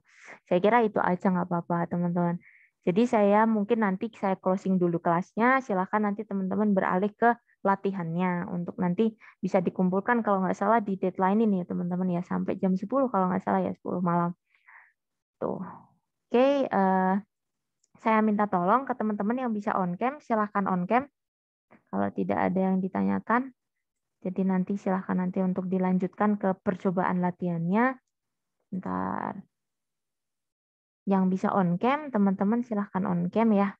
Saya kira itu aja nggak apa-apa teman-teman. Jadi saya mungkin nanti saya closing dulu kelasnya. Silakan nanti teman-teman beralih ke latihannya untuk nanti bisa dikumpulkan kalau nggak salah di deadline ini ya teman-teman ya sampai jam 10 kalau nggak salah ya 10 malam. Tuh. Oke, saya minta tolong ke teman-teman yang bisa on cam, silahkan on cam. Kalau tidak ada yang ditanyakan, jadi nanti silahkan nanti untuk dilanjutkan ke percobaan latihannya. Bentar. Yang bisa on cam, teman-teman silahkan on cam ya.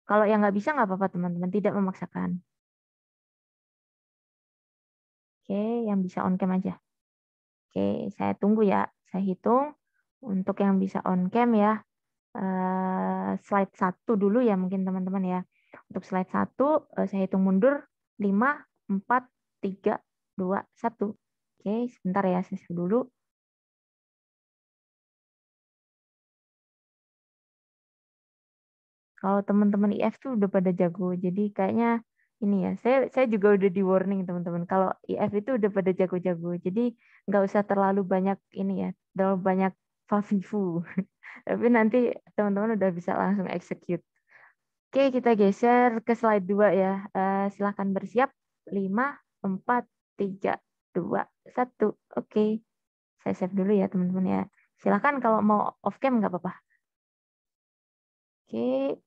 Kalau yang nggak bisa nggak apa-apa teman-teman, tidak memaksakan. Oke, yang bisa on cam aja. Oke, saya tunggu ya. Saya hitung untuk yang bisa on cam ya. Slide 1 dulu ya mungkin teman-teman ya. Untuk slide 1 saya hitung mundur 5, 4, 3, 2, 1. Oke, sebentar ya saya save dulu. Kalau teman-teman IF tuh udah pada jago. Jadi kayaknya ini ya, saya juga udah di warning teman-teman. Kalau IF itu udah pada jago-jago. Jadi nggak usah terlalu banyak ini ya, terlalu banyak favifu. Tapi nanti teman-teman udah bisa langsung execute. Oke, kita geser ke slide 2 ya. Silahkan bersiap. 5, 4, 3, 2, 1. Oke, saya save dulu ya teman-teman ya. Silahkan kalau mau off cam nggak apa-apa. Oke.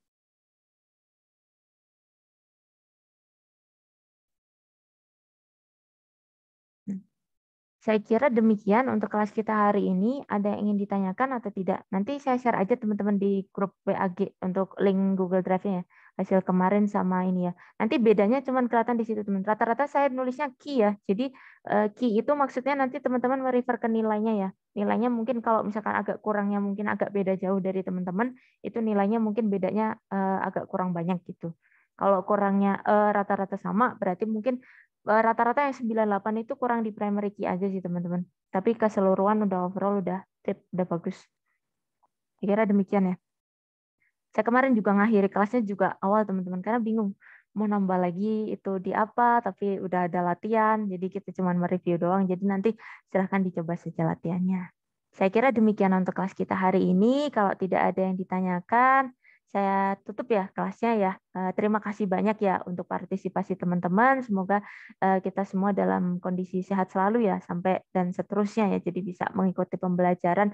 Saya kira demikian untuk kelas kita hari ini. Ada yang ingin ditanyakan atau tidak? Nanti saya share aja teman-teman di grup WAG untuk link Google Drive-nya ya. hasil kemarin sama ini ya. Nanti bedanya cuma kelihatan di situ teman. Rata-rata saya nulisnya key ya. Jadi key itu maksudnya nanti teman-teman merefer ke nilainya ya. Nilainya mungkin kalau misalkan agak kurangnya mungkin agak beda jauh dari teman-teman, itu nilainya mungkin bedanya agak kurang banyak gitu. Kalau kurangnya rata-rata sama, berarti mungkin rata-rata yang 98 itu kurang di primary key aja sih teman-teman. Tapi keseluruhan udah overall udah bagus. Kira-kira demikian ya. Saya kemarin juga ngakhiri kelasnya juga awal teman-teman karena bingung mau nambah lagi itu di apa, tapi udah ada latihan, jadi kita cuma mereview doang. Jadi nanti silahkan dicoba saja latihannya. Saya kira demikian untuk kelas kita hari ini. Kalau tidak ada yang ditanyakan, saya tutup ya kelasnya ya. Terima kasih banyak ya untuk partisipasi teman-teman. Semoga kita semua dalam kondisi sehat selalu ya sampai dan seterusnya ya. Jadi bisa mengikuti pembelajaran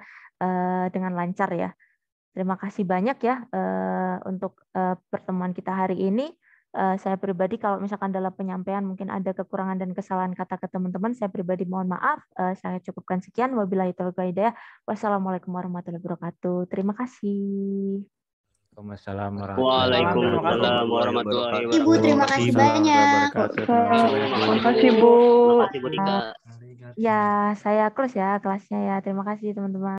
dengan lancar ya. Terima kasih banyak ya untuk pertemuan kita hari ini. Saya pribadi kalau misalkan dalam penyampaian mungkin ada kekurangan dan kesalahan kata ke teman-teman, saya pribadi mohon maaf. Saya cukupkan sekian. Wabillahi taufiq wal hidayah. Wassalamualaikum warahmatullahi wabarakatuh. Terima kasih. Waalaikumsalam warahmatullahi wabarakatuh. Ibu, terima kasih banyak. Terima kasih Bu. Terima kasih Bu Dika. Ya, saya close ya kelasnya ya. Terima kasih teman-teman.